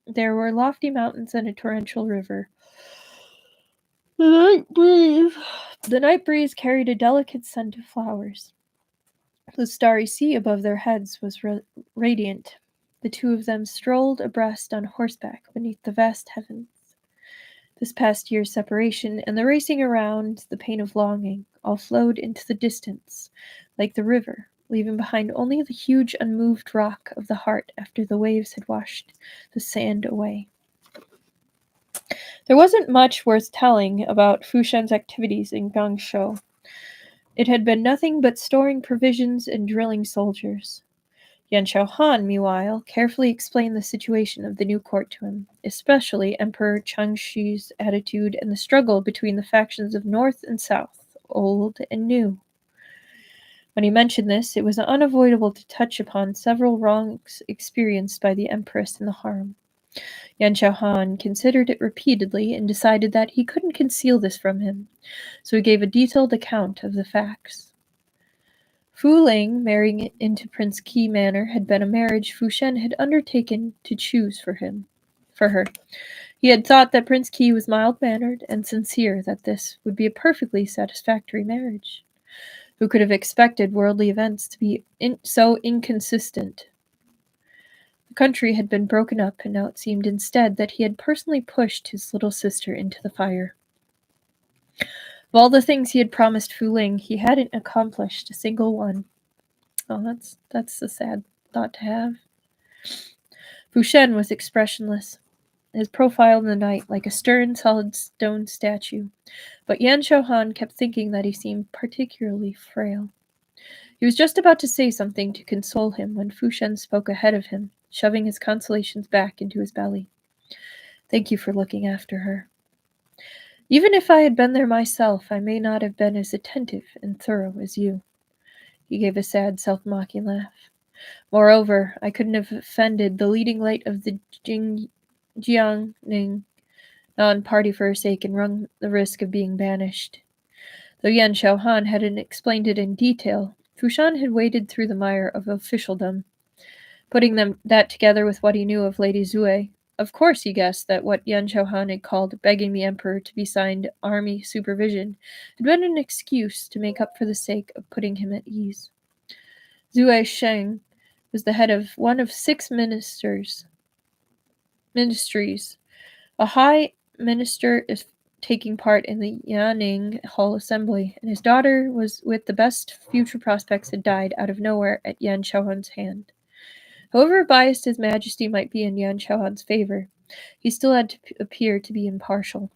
there were lofty mountains and a torrential river. The night breeze carried a delicate scent of flowers. The starry sea above their heads was radiant. The two of them strolled abreast on horseback beneath the vast heavens. This past year's separation and the racing around, the pain of longing, all flowed into the distance, like the river, leaving behind only the huge unmoved rock of the heart after the waves had washed the sand away. There wasn't much worth telling about Fu Shen's activities in Guangzhou. It had been nothing but storing provisions and drilling soldiers. Yan Xiaohan, meanwhile, carefully explained the situation of the new court to him, especially Emperor Changshi's attitude and the struggle between the factions of North and South, old and new. When he mentioned this, it was unavoidable to touch upon several wrongs experienced by the Empress in the harem. Yan Xiaohan considered it repeatedly and decided that he couldn't conceal this from him, so he gave a detailed account of the facts. Fu Ling marrying into Prince Qi Manor had been a marriage Fu Shen had undertaken to choose for her. He had thought that Prince Qi was mild-mannered and sincere, that this would be a perfectly satisfactory marriage. Who could have expected worldly events to be so inconsistent? The country had been broken up, and now it seemed instead that he had personally pushed his little sister into the fire. Of all the things he had promised Fu Ling, he hadn't accomplished a single one. Oh, that's a sad thought to have. Fu Shen was expressionless, his profile in the night like a stern, solid stone statue, but Yan Xiaohan kept thinking that he seemed particularly frail. He was just about to say something to console him when Fu Shen spoke ahead of him, shoving his consolations back into his belly. "Thank you for looking after her. Even if I had been there myself, I may not have been as attentive and thorough as you." He gave a sad, self-mocking laugh. "Moreover, I couldn't have offended the leading light of the Jiangning non-party for her sake and run the risk of being banished. Though Yan Xiaohan hadn't explained it in detail, Fushan had waded through the mire of officialdom, putting that together with what he knew of Lady Zue. Of course he guessed that what Yan Xiaohan had called begging the emperor to be signed army supervision had been an excuse to make up for the sake of putting him at ease. Zue Sheng was the head of one of 6 ministries. A high minister is taking part in the Yanning Hall Assembly, and his daughter was with the best future prospects had died out of nowhere at Yan Xiaohan's hand. However biased His Majesty might be in Yan Xiaohan's favor, he still had to appear to be impartial.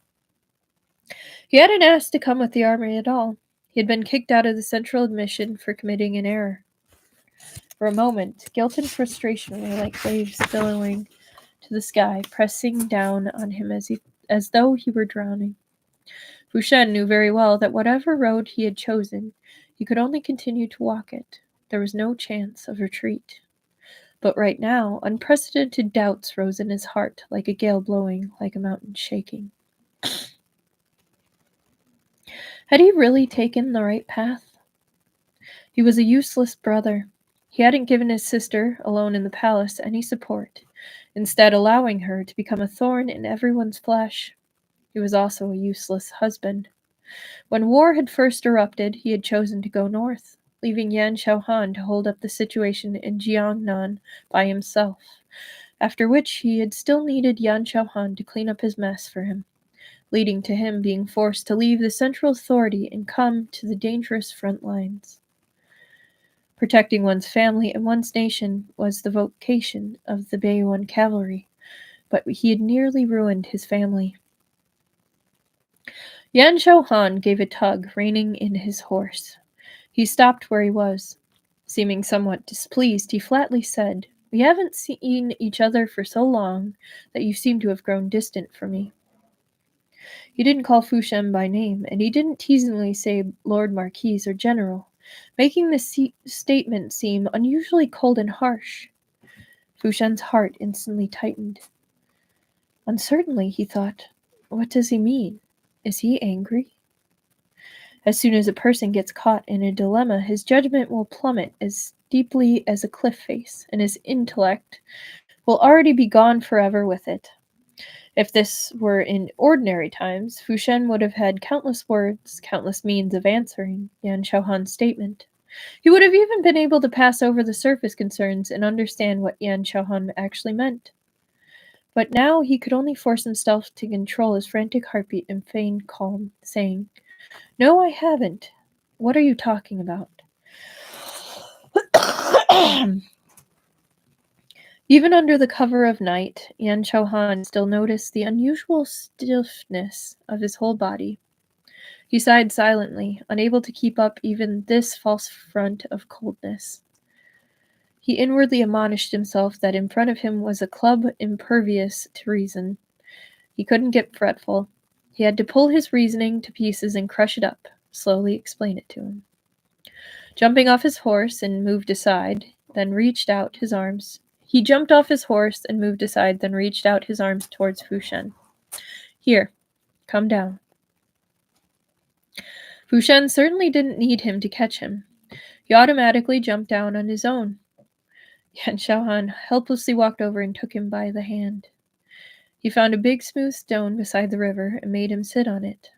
He hadn't asked to come with the army at all. He had been kicked out of the central admission for committing an error. For a moment, guilt and frustration were like waves billowing to the sky, pressing down on him as though he were drowning. Fushen knew very well that whatever road he had chosen, he could only continue to walk it. There was no chance of retreat. But right now, unprecedented doubts rose in his heart, like a gale blowing, like a mountain shaking. Had he really taken the right path? He was a useless brother. He hadn't given his sister, alone in the palace, any support, instead allowing her to become a thorn in everyone's flesh. He was also a useless husband. When war had first erupted, he had chosen to go north, leaving Yan Xiaohan to hold up the situation in Jiangnan by himself, after which he had still needed Yan Xiaohan to clean up his mess for him, leading to him being forced to leave the central authority and come to the dangerous front lines. Protecting one's family and one's nation was the vocation of the Bayuan cavalry, but he had nearly ruined his family. Yan Xiaohan gave a tug, reining in his horse. He stopped where he was. Seeming somewhat displeased, he flatly said, "We haven't seen each other for so long that you seem to have grown distant from me." He didn't call Fushen by name, and he didn't teasingly say Lord Marquis or General, making the statement seem unusually cold and harsh. Fushen's heart instantly tightened. Uncertainly, he thought, what does he mean? Is he angry? As soon as a person gets caught in a dilemma, his judgment will plummet as deeply as a cliff face, and his intellect will already be gone forever with it. If this were in ordinary times, Fushen would have had countless words, countless means of answering Yan Xiaohan's statement. He would have even been able to pass over the surface concerns and understand what Yan Xiaohan actually meant. But now he could only force himself to control his frantic heartbeat and feign calm, saying, "No, I haven't. What are you talking about?" Even under the cover of night, Yan Xiaohan still noticed the unusual stiffness of his whole body. He sighed silently, unable to keep up even this false front of coldness. He inwardly admonished himself that in front of him was a club impervious to reason. He couldn't get fretful. He had to pull his reasoning to pieces and crush it up, slowly explain it to him. Jumping off his horse and moved aside, then reached out his arms. He jumped off his horse and moved aside, then reached out his arms towards Fushen. "Here, come down." Fushen certainly didn't need him to catch him. He automatically jumped down on his own. Yan Xiaohan helplessly walked over and took him by the hand. He found a big smooth stone beside the river and made him sit on it.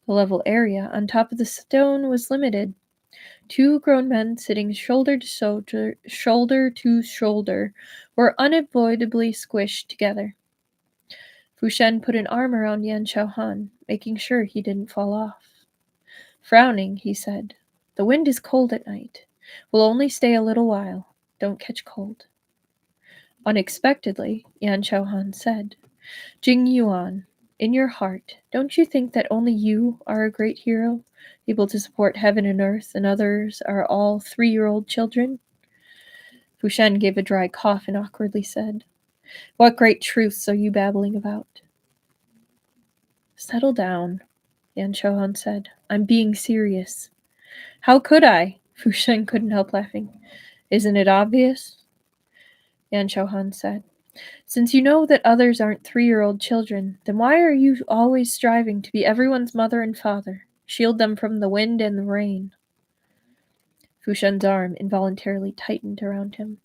The level area on top of the stone was limited. 2 grown men sitting shoulder to shoulder were unavoidably squished together. Fushen put an arm around Yan Xiaohan, making sure he didn't fall off. Frowning, he said, "The wind is cold at night. We'll only stay a little while. Don't catch cold." Unexpectedly, Yan Xiaohan said, "Jing Yuan, in your heart, don't you think that only you are a great hero, able to support heaven and earth, and others are all 3-year-old children?" Fushen gave a dry cough and awkwardly said, "What great truths are you babbling about?" "Settle down," Yan Xiaohan said. "I'm being serious." "How could I?" Fushen couldn't help laughing. "Isn't it obvious?" Yan Xiaohan said. "Since you know that others aren't 3-year-old children, then why are you always striving to be everyone's mother and father? shield them from the wind and the rain. Fu Shen's arm involuntarily tightened around him.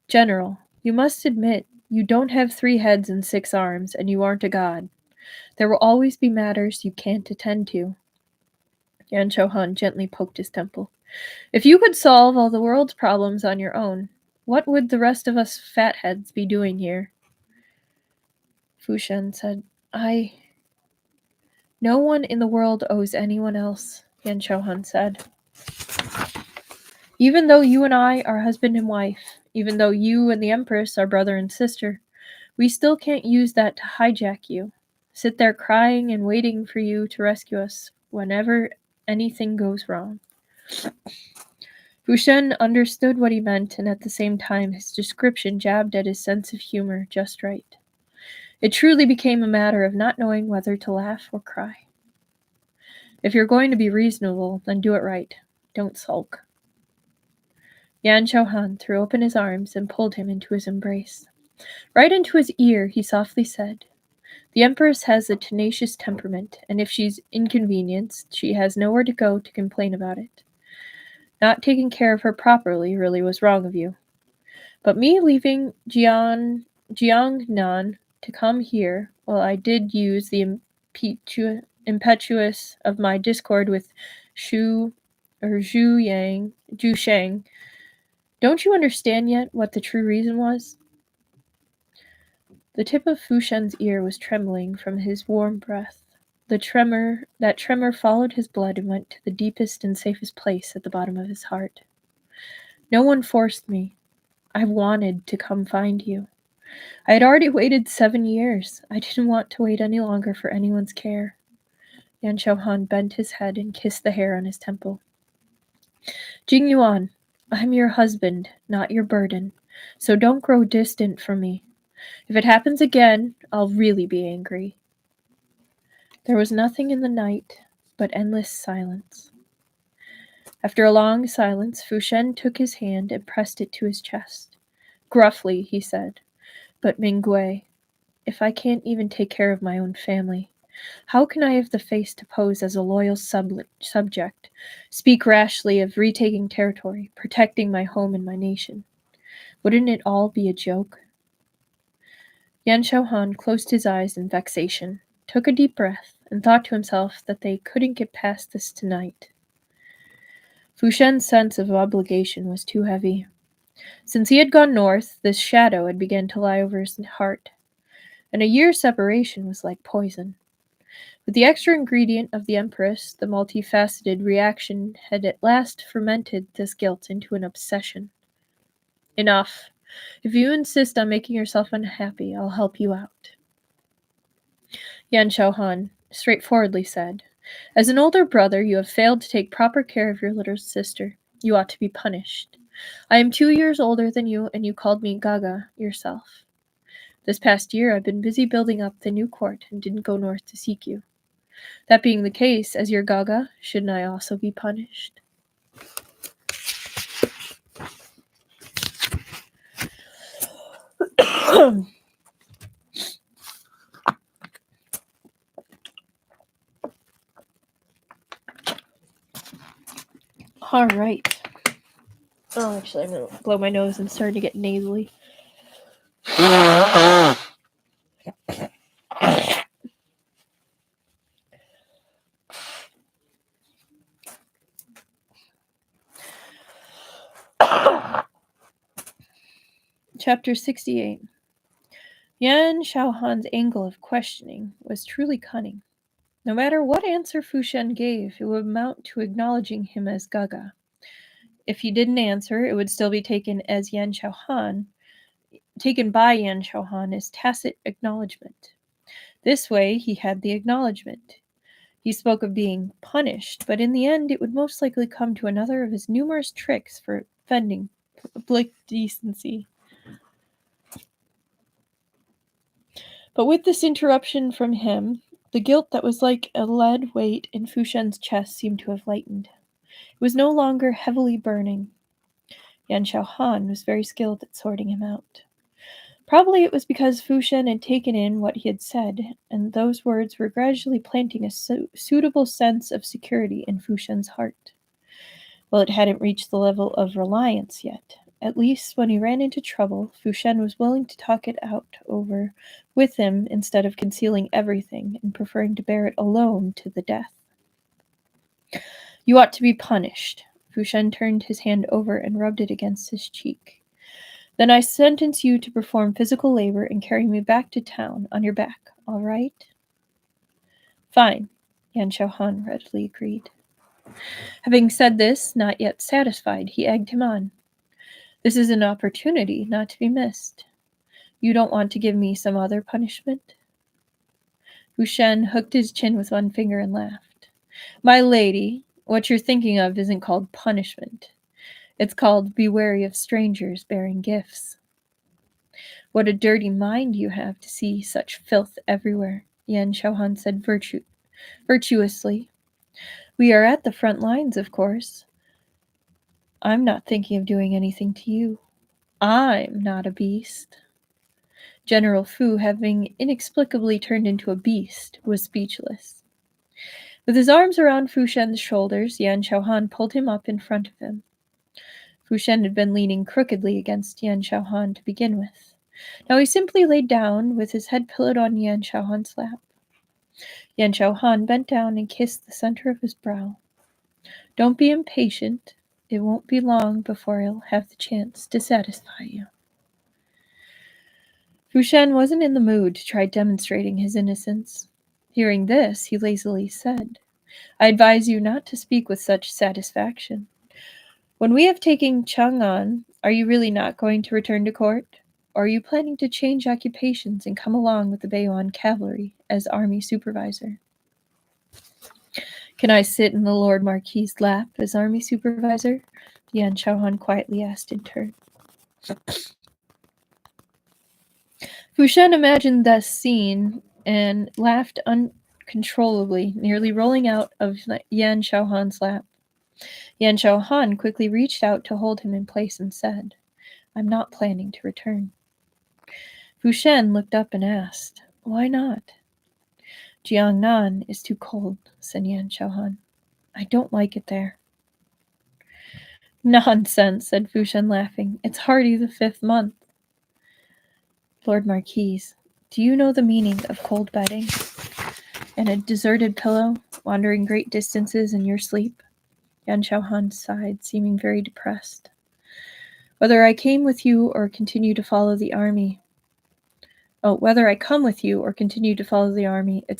General, you must admit you don't have 3 heads and 6 arms, and you aren't a god. There will always be matters you can't attend to. Yan Xiaohan gently poked his temple. If you could solve all the world's problems on your own, what would the rest of us fatheads be doing here? Fu Shen said, No one in the world owes anyone else, Yan Xiaohan said. Even though you and I are husband and wife, even though you and the Empress are brother and sister, we still can't use that to hijack you. Sit there crying and waiting for you to rescue us whenever anything goes wrong. Fu Shen understood what he meant, and at the same time his description jabbed at his sense of humor just right. It truly became a matter of not knowing whether to laugh or cry. If you're going to be reasonable, then do it right. Don't sulk. Yan Xiaohan threw open his arms and pulled him into his embrace. Right into his ear, he softly said, The Empress has a tenacious temperament, and if she's inconvenienced, she has nowhere to go to complain about it. Not taking care of her properly really was wrong of you. But me leaving Jiangnan to come here, well, I did use the impetuous of my discord with Zhu Shang. Don't you understand yet what the true reason was? The tip of Fu Shen's ear was trembling from his warm breath. That tremor followed his blood and went to the deepest and safest place at the bottom of his heart. No one forced me. I wanted to come find you. I had already waited 7 years. I didn't want to wait any longer for anyone's care. Yan Xiaohan bent his head and kissed the hair on his temple. Jing Yuan, I'm your husband, not your burden, so don't grow distant from me. If it happens again, I'll really be angry. There was nothing in the night but endless silence. After a long silence, Fu Shen took his hand and pressed it to his chest. Gruffly, he said, But Mingwei, if I can't even take care of my own family, how can I have the face to pose as a loyal subject, speak rashly of retaking territory, protecting my home and my nation? Wouldn't it all be a joke? Yan Xiaohan closed his eyes in vexation, took a deep breath, and thought to himself that they couldn't get past this tonight. Fu Shen's sense of obligation was too heavy. Since he had gone north, this shadow had begun to lie over his heart, and a year's separation was like poison. With the extra ingredient of the Empress, the multifaceted reaction had at last fermented this guilt into an obsession. Enough. If you insist on making yourself unhappy, I'll help you out. Yan Xiaohan straightforwardly said, As an older brother, you have failed to take proper care of your little sister. You ought to be punished. I am 2 years older than you, and you called me Gaga yourself. This past year, I've been busy building up the new court and didn't go north to seek you. That being the case, as your Gaga, shouldn't I also be punished? All right. Oh, actually, I'm going to blow my nose. I'm starting to get nasally. Chapter 68. Yan Xiaohan's angle of questioning was truly cunning. No matter what answer Fu Shen gave, it would amount to acknowledging him as Gaga. If he didn't answer, it would still be taken by Yan Xiaohan as tacit acknowledgement. This way, he had the acknowledgement. He spoke of being punished, but in the end, it would most likely come to another of his numerous tricks for offending public decency. But with this interruption from him, the guilt that was like a lead weight in Fu Shen's chest seemed to have lightened. It was no longer heavily burning. Yan Xiaohan was very skilled at sorting him out. Probably it was because Fu Shen had taken in what he had said, and those words were gradually planting a suitable sense of security in Fu Shen's heart. Well, it hadn't reached the level of reliance yet. At least when he ran into trouble, Fu Shen was willing to talk it out over with him instead of concealing everything and preferring to bear it alone to the death. You ought to be punished. Fu Shen turned his hand over and rubbed it against his cheek. Then I sentence you to perform physical labor and carry me back to town on your back, all right? Fine, Yan Xiaohan readily agreed. Having said this, not yet satisfied, he egged him on. This is an opportunity not to be missed. You don't want to give me some other punishment? Fu Shen hooked his chin with one finger and laughed. My lady, what you're thinking of isn't called punishment. It's called be wary of strangers bearing gifts. What a dirty mind you have to see such filth everywhere, Yan Xiaohan said virtuously. We are at the front lines, of course. I'm not thinking of doing anything to you. I'm not a beast. General Fu, having inexplicably turned into a beast, was speechless. With his arms around Fu Shen's shoulders, Yan Xiaohan pulled him up in front of him. Fu Shen had been leaning crookedly against Yan Xiaohan to begin with. Now he simply lay down with his head pillowed on Yan Xiaohan's lap. Yan Xiaohan bent down and kissed the center of his brow. Don't be impatient. It won't be long before I'll have the chance to satisfy you. Fu Shen wasn't in the mood to try demonstrating his innocence. Hearing this, he lazily said, I advise you not to speak with such satisfaction. When we have taken Chang'an, are you really not going to return to court? Or are you planning to change occupations and come along with the Beiyuan cavalry as army supervisor? Can I sit in the Lord Marquis's lap as army supervisor? Yan Xiaohan quietly asked in turn. Fu Shen imagined this scene and laughed uncontrollably, nearly rolling out of Yan Xiaohan's lap. Yan Xiaohan quickly reached out to hold him in place and said, I'm not planning to return. Fu Shen looked up and asked, Why not? Jiangnan is too cold, said Yan Xiaohan. I don't like it there. Nonsense, said Fu Shen, laughing. It's hardly the 5th month. Lord Marquis, do you know the meaning of cold bedding? And a deserted pillow, wandering great distances in your sleep? Yan Xiaohan sighed, seeming very depressed. Whether I come with you or continue to follow the army, it's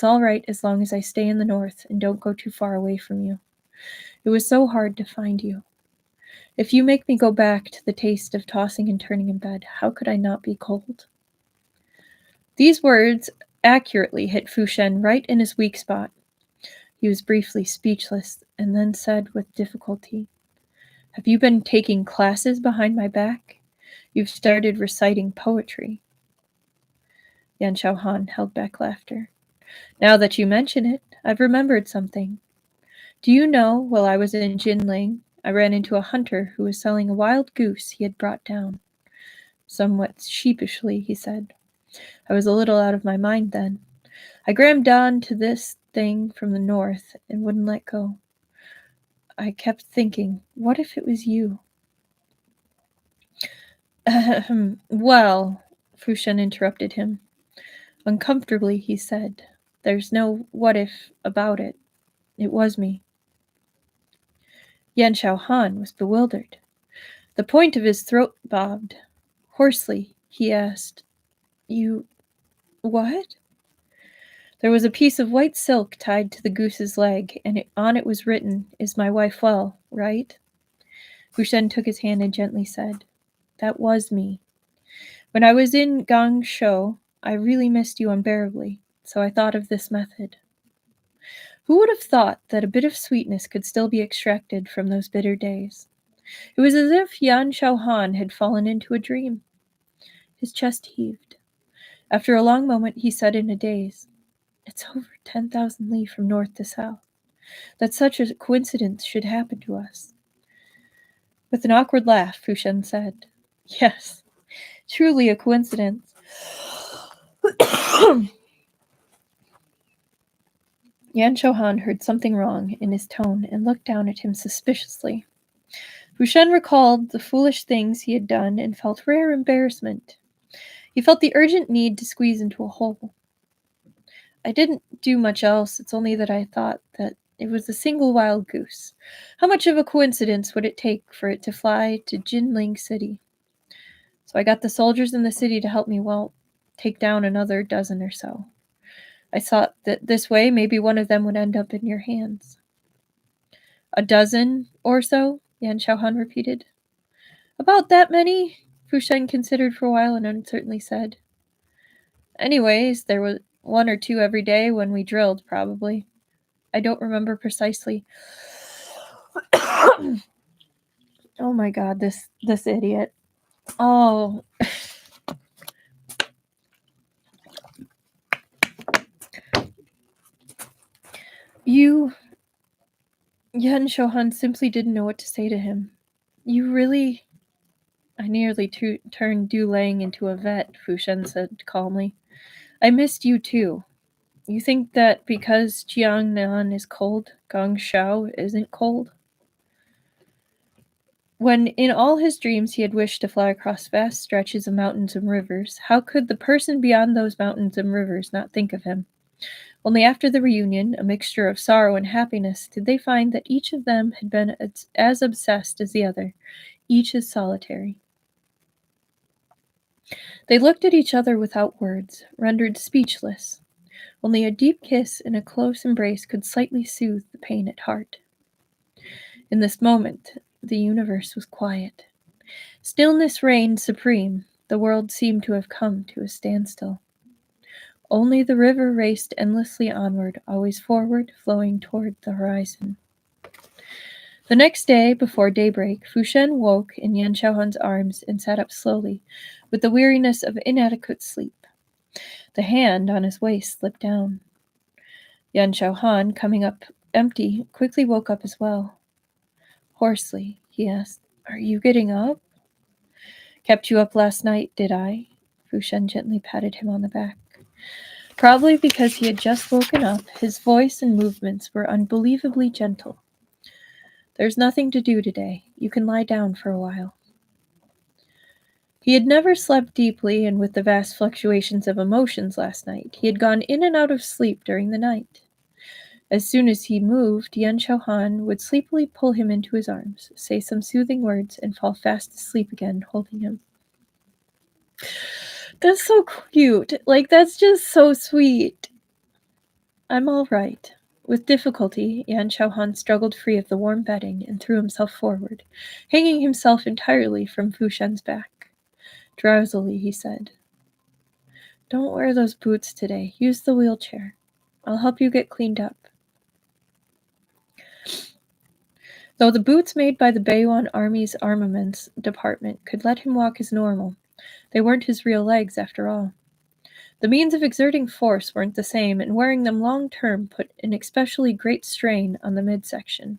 all right as long as I stay in the north and don't go too far away from you. It was so hard to find you. If you make me go back to the taste of tossing and turning in bed, how could I not be cold? These words accurately hit Fu Shen right in his weak spot. He was briefly speechless and then said with difficulty, Have you been taking classes behind my back? You've started reciting poetry. Yan Xiaohan held back laughter. Now that you mention it, I've remembered something. Do you know, while I was in Jinling, I ran into a hunter who was selling a wild goose he had brought down. Somewhat sheepishly, he said. I was a little out of my mind then. I grabbed on to this thing from the north and wouldn't let go. I kept thinking, what if it was you? Well, Fu Shen interrupted him. Uncomfortably, he said, There's no what if about it. It was me. Yan Xiaohan was bewildered. The point of his throat bobbed. Hoarsely, he asked, You... what? There was a piece of white silk tied to the goose's leg, and on it was written, Is my wife well, right? Fu Shen took his hand and gently said, That was me. When I was in Gangshou, I really missed you unbearably, so I thought of this method. Who would have thought that a bit of sweetness could still be extracted from those bitter days? It was as if Yan Xiaohan had fallen into a dream. His chest heaved. After a long moment, he said in a daze, It's over 10,000 li from north to south. That such a coincidence should happen to us. With an awkward laugh, Fu Shen said, Yes, truly a coincidence. Yan Shouhan heard something wrong in his tone and looked down at him suspiciously. Fu Shen recalled the foolish things he had done and felt rare embarrassment. He felt the urgent need to squeeze into a hole. I didn't do much else, it's only that I thought that it was a single wild goose. How much of a coincidence would it take for it to fly to Jinling City? So I got the soldiers in the city to help me, take down another dozen or so. I thought that this way maybe one of them would end up in your hands. A dozen or so? Yan Xiaohan repeated. About that many? Fu Shen considered for a while and uncertainly said. Anyways, there was one or two every day when we drilled, probably. I don't remember precisely. Oh my god, this idiot. Oh. Yan Shouhan simply didn't know what to say to him. You really... I nearly turned Du Lang into a vet, Fu Shen said calmly. I missed you too. You think that because Jiangnan is cold, Gongshao isn't cold? When in all his dreams he had wished to fly across vast stretches of mountains and rivers, how could the person beyond those mountains and rivers not think of him? Only after the reunion, a mixture of sorrow and happiness, did they find that each of them had been as obsessed as the other, each as solitary. They looked at each other without words, rendered speechless. Only a deep kiss and a close embrace could slightly soothe the pain at heart. In this moment, the universe was quiet. Stillness reigned supreme. The world seemed to have come to a standstill. Only the river raced endlessly onward, always forward, flowing toward the horizon. The next day, before daybreak, Fu Shen woke in Yan Xiaohan's arms and sat up slowly, with the weariness of inadequate sleep. The hand on his waist slipped down. Yan Xiaohan, coming up empty, quickly woke up as well. Hoarsely, he asked, Are you getting up? Kept you up last night, did I? Fu Shen gently patted him on the back. Probably because he had just woken up, his voice and movements were unbelievably gentle. There's nothing to do today. You can lie down for a while. He had never slept deeply and with the vast fluctuations of emotions last night. He had gone in and out of sleep during the night. As soon as he moved, Yan Xiaohan would sleepily pull him into his arms, say some soothing words, and fall fast asleep again, holding him. That's so cute. That's just so sweet. I'm all right. With difficulty, Yan Xiaohan struggled free of the warm bedding and threw himself forward, hanging himself entirely from Fu Shen's back. Drowsily, he said, Don't wear those boots today. Use the wheelchair. I'll help you get cleaned up. Though the boots made by the Beiyuan Army's armaments department could let him walk as normal, they weren't his real legs after all. The means of exerting force weren't the same, and wearing them long-term put an especially great strain on the midsection.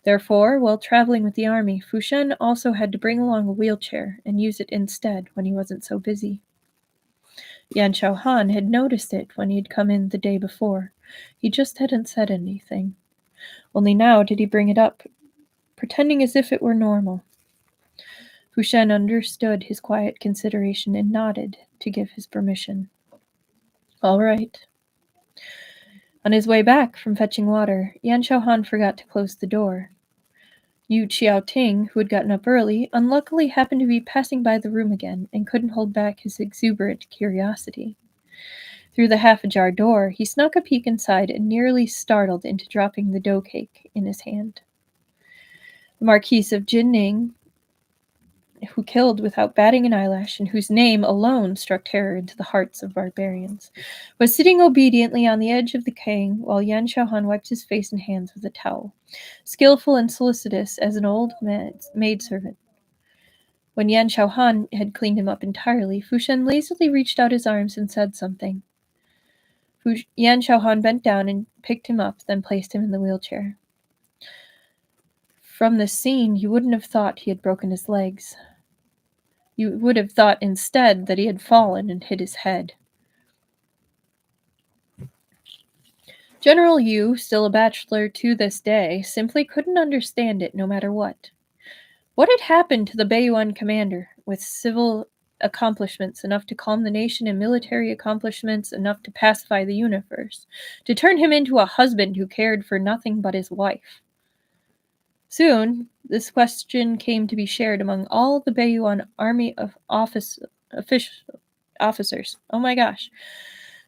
Therefore, while traveling with the army, Fu Shen also had to bring along a wheelchair and use it instead when he wasn't so busy. Yan Xiaohan had noticed it when he had come in the day before. He just hadn't said anything. Only now did he bring it up, pretending as if it were normal. Fu Shen understood his quiet consideration and nodded to give his permission. All right. On his way back from fetching water, Yan Xiaohan forgot to close the door. Yu Qiaoting, who had gotten up early, unluckily happened to be passing by the room again and couldn't hold back his exuberant curiosity. Through the half-ajar door, he snuck a peek inside and nearly startled into dropping the dough cake in his hand. The Marquise of Jinning, who killed without batting an eyelash and whose name alone struck terror into the hearts of barbarians, was sitting obediently on the edge of the Cang while Yan Xiaohan wiped his face and hands with a towel, skillful and solicitous as an old maidservant. When Yan Xiaohan had cleaned him up entirely, Fu Shen lazily reached out his arms and said something. Yan Xiaohan bent down and picked him up, then placed him in the wheelchair. From this scene, you wouldn't have thought he had broken his legs. You would have thought instead that he had fallen and hit his head. General Yu, still a bachelor to this day, simply couldn't understand it no matter what. What had happened to the Beiyuan commander, with civil accomplishments enough to calm the nation and military accomplishments enough to pacify the universe, to turn him into a husband who cared for nothing but his wife? Soon, this question came to be shared among all the Beiyuan army of officers. Oh my gosh.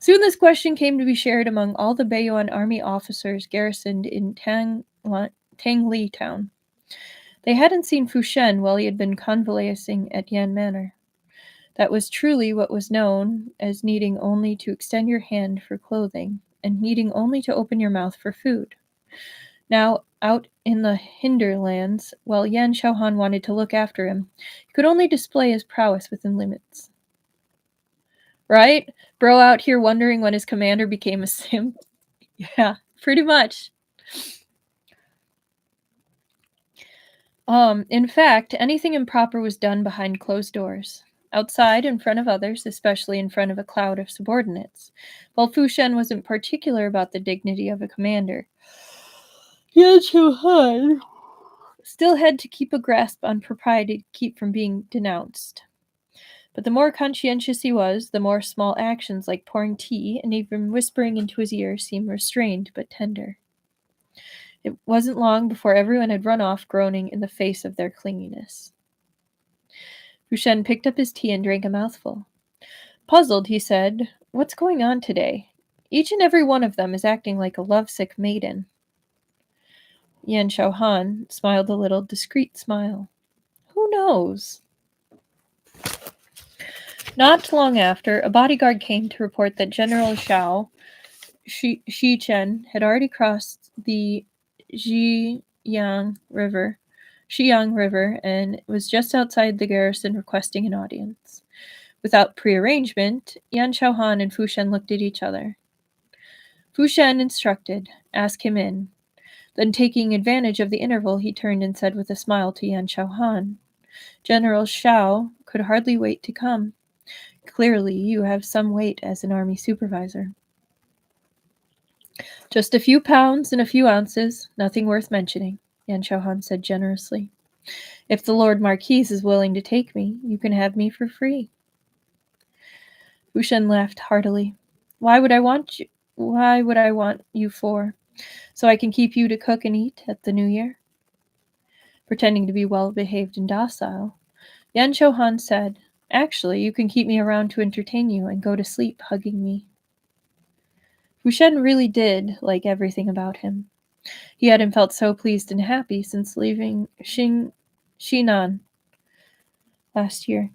Soon this question came to be shared among all the Beiyuan army officers garrisoned in Tangli town. They hadn't seen Fu Shen while he had been convalescing at Yan Manor. That was truly what was known as needing only to extend your hand for clothing, and needing only to open your mouth for food. Now, out in the hinterlands, while Yan Xiaohan wanted to look after him, he could only display his prowess within limits. Right? Bro out here wondering when his commander became a simp? Yeah, pretty much. In fact, anything improper was done behind closed doors. Outside, in front of others, especially in front of a cloud of subordinates. While Fu Shen wasn't particular about the dignity of a commander, Yan Xiaohan still had to keep a grasp on propriety to keep from being denounced. But the more conscientious he was, the more small actions like pouring tea and even whispering into his ear seemed restrained but tender. It wasn't long before everyone had run off groaning in the face of their clinginess. Fu Shen picked up his tea and drank a mouthful. Puzzled, he said, "What's going on today? Each and every one of them is acting like a lovesick maiden." Yan Xiaohan smiled a little discreet smile. Who knows? Not long after, a bodyguard came to report that General Shi Chen had already crossed the Xiyang River and was just outside the garrison requesting an audience. Without prearrangement, Yan Xiaohan and Fu Shen looked at each other. Fu Shen instructed, "Ask him in." Then, taking advantage of the interval, he turned and said with a smile to Yan Xiaohan, "General Xiao could hardly wait to come. Clearly, you have some weight as an army supervisor." "Just a few pounds and a few ounces, nothing worth mentioning," Yan Xiaohan said generously. "If the Lord Marquis is willing to take me, you can have me for free." Fu Shen laughed heartily. Why would I want you for? So I can keep you to cook and eat at the New Year?" Pretending to be well-behaved and docile, Yan Xiaohan said, "Actually, you can keep me around to entertain you and go to sleep hugging me." Fu Shen really did like everything about him. He hadn't felt so pleased and happy since leaving Xinan last year.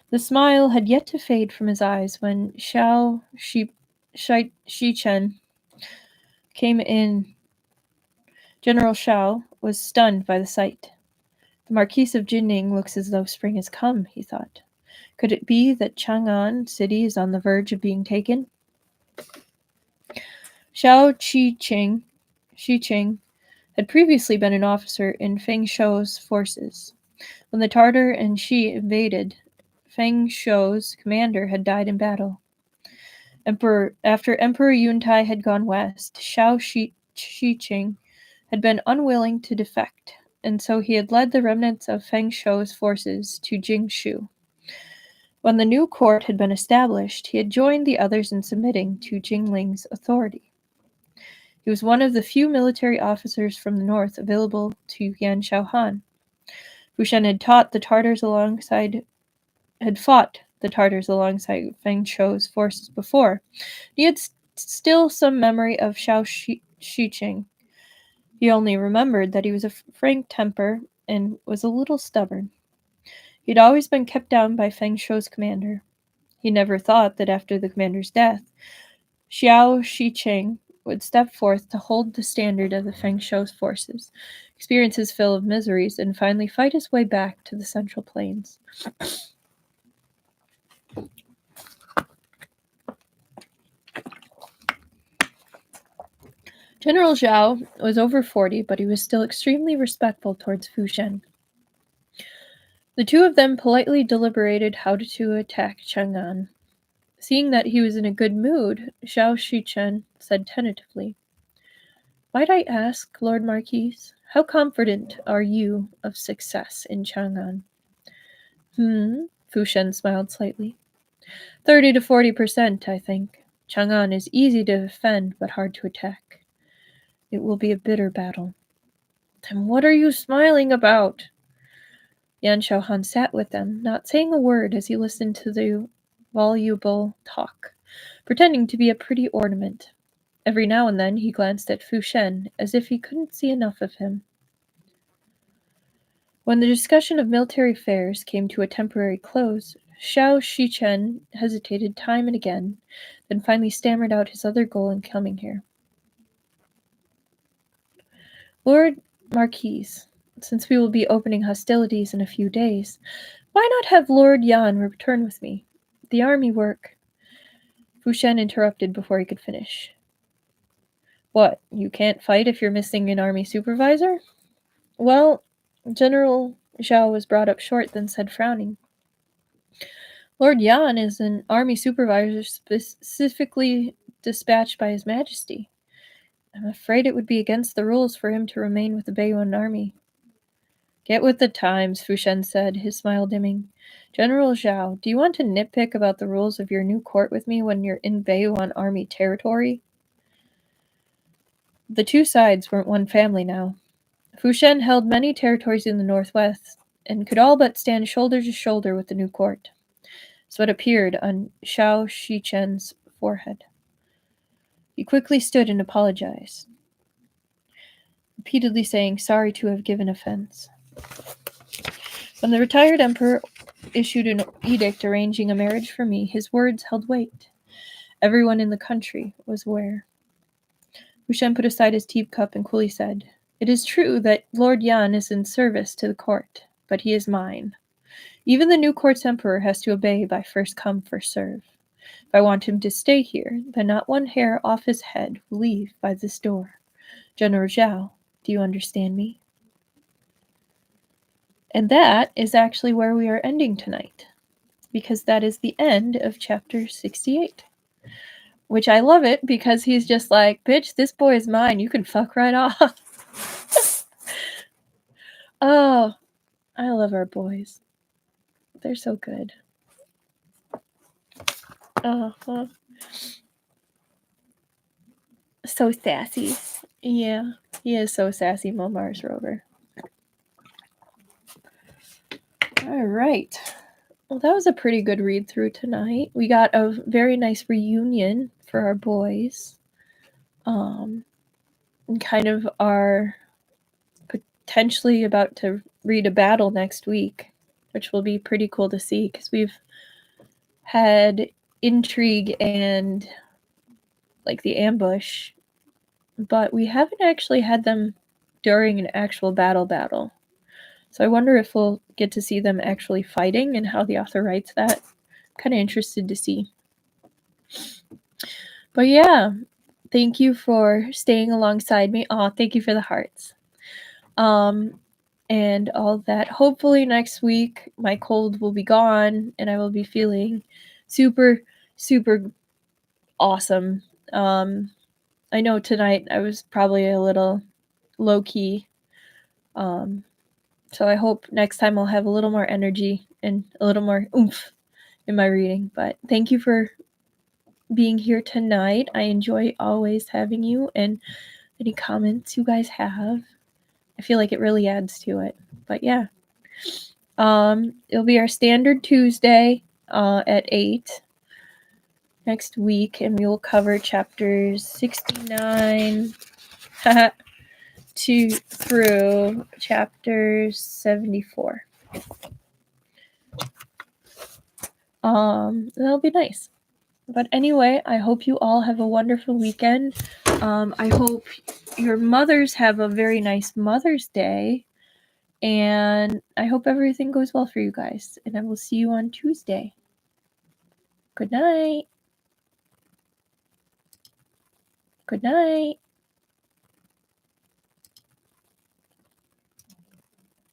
The smile had yet to fade from his eyes when Shi Chen came in. General Xiao was stunned by the sight. The Marquis of Jinning looks as though spring has come, he thought. Could it be that Chang'an city is on the verge of being taken? Xiqing had previously been an officer in Feng Shou's forces. When the Tartar and Shi invaded, Feng Shou's commander had died in battle. After Emperor Yuntai had gone west, Xiqing had been unwilling to defect, and so he had led the remnants of Feng Shou's forces to Jingshu. When the new court had been established, he had joined the others in submitting to Jingling's authority. He was one of the few military officers from the north available to Yan Xiaohan. Fu Shen had fought the Tartars alongside Feng Shou's forces before. He had still some memory of Xiqing. He only remembered that he was a frank temper and was a little stubborn. He had always been kept down by Feng Shou's commander. He never thought that after the commander's death, Xiqing would step forth to hold the standard of the Feng Shou's forces, experience his fill of miseries, and finally fight his way back to the Central Plains. General Zhao was over 40, but he was still extremely respectful towards Fu Shen. The two of them politely deliberated how to attack Chang'an. Seeing that he was in a good mood, Xiao Shichen said tentatively, "Might I ask, Lord Marquis, how confident are you of success in Chang'an?" Fu Shen smiled slightly. 30 to 40%, I think. Chang'an is easy to defend, but hard to attack. It will be a bitter battle. Then what are you smiling about? Yan Xiaohan sat with them, not saying a word as he listened to the voluble talk, pretending to be a pretty ornament. Every now and then he glanced at Fu Shen, as if he couldn't see enough of him. When the discussion of military affairs came to a temporary close, Xiao Shichen hesitated time and again, then finally stammered out his other goal in coming here. Lord Marquis, since we will be opening hostilities in a few days, why not have Lord Yan return with me? The army work. Fu Shen interrupted before he could finish. What, you can't fight if you're missing an army supervisor? Well, General Zhao was brought up short, then said, frowning. Lord Yan is an army supervisor specifically dispatched by His Majesty. I'm afraid it would be against the rules for him to remain with the Beiyuan army. Get with the times, Fu Shen said, his smile dimming. General Zhao, do you want to nitpick about the rules of your new court with me when you're in Beiyuan army territory? The two sides weren't one family now. Fu Shen held many territories in the northwest, and could all but stand shoulder to shoulder with the new court. Sweat appeared on Xiao Shichen's forehead. He quickly stood and apologized, repeatedly saying sorry to have given offense. When the retired emperor issued an edict arranging a marriage for me, his words held weight. Everyone in the country was aware. Fu Shen put aside his teacup and coolly said, It is true that Lord Yan is in service to the court, but he is mine. Even the new court's emperor has to obey by first come, first serve. If I want him to stay here, then not one hair off his head will leave by this door. General Zhao, do you understand me? And that is actually where we are ending tonight, because that is the end of chapter 68. Which I love it, because he's just like, bitch, this boy is mine. You can fuck right off. Oh, I love our boys. They're so good. Oh, so sassy. Yeah, he is so sassy, Mars Rover. All right. Well, that was a pretty good read through tonight. We got a very nice reunion for our boys. And kind of are potentially about to read a battle next week, which will be pretty cool to see, because we've had intrigue and like the ambush, but we haven't actually had them during an actual battle. So I wonder if we'll get to see them actually fighting and how the author writes that. I'm kind of interested to see. But yeah, thank you for staying alongside me. Thank you for the hearts. And all that. Hopefully next week my cold will be gone and I will be feeling super, super awesome. I know tonight I was probably a little low-key. So I hope next time I'll have a little more energy and a little more oomph in my reading. But thank you for being here tonight. I enjoy always having you, and any comments you guys have, I feel like it really adds to it. But yeah. It'll be our standard Tuesday at 8 next week, and we will cover chapters 69 through chapter 74. That'll be nice. But anyway, I hope you all have a wonderful weekend. I hope your mothers have a very nice Mother's Day. And I hope everything goes well for you guys. And I will see you on Tuesday. Good night. Good night.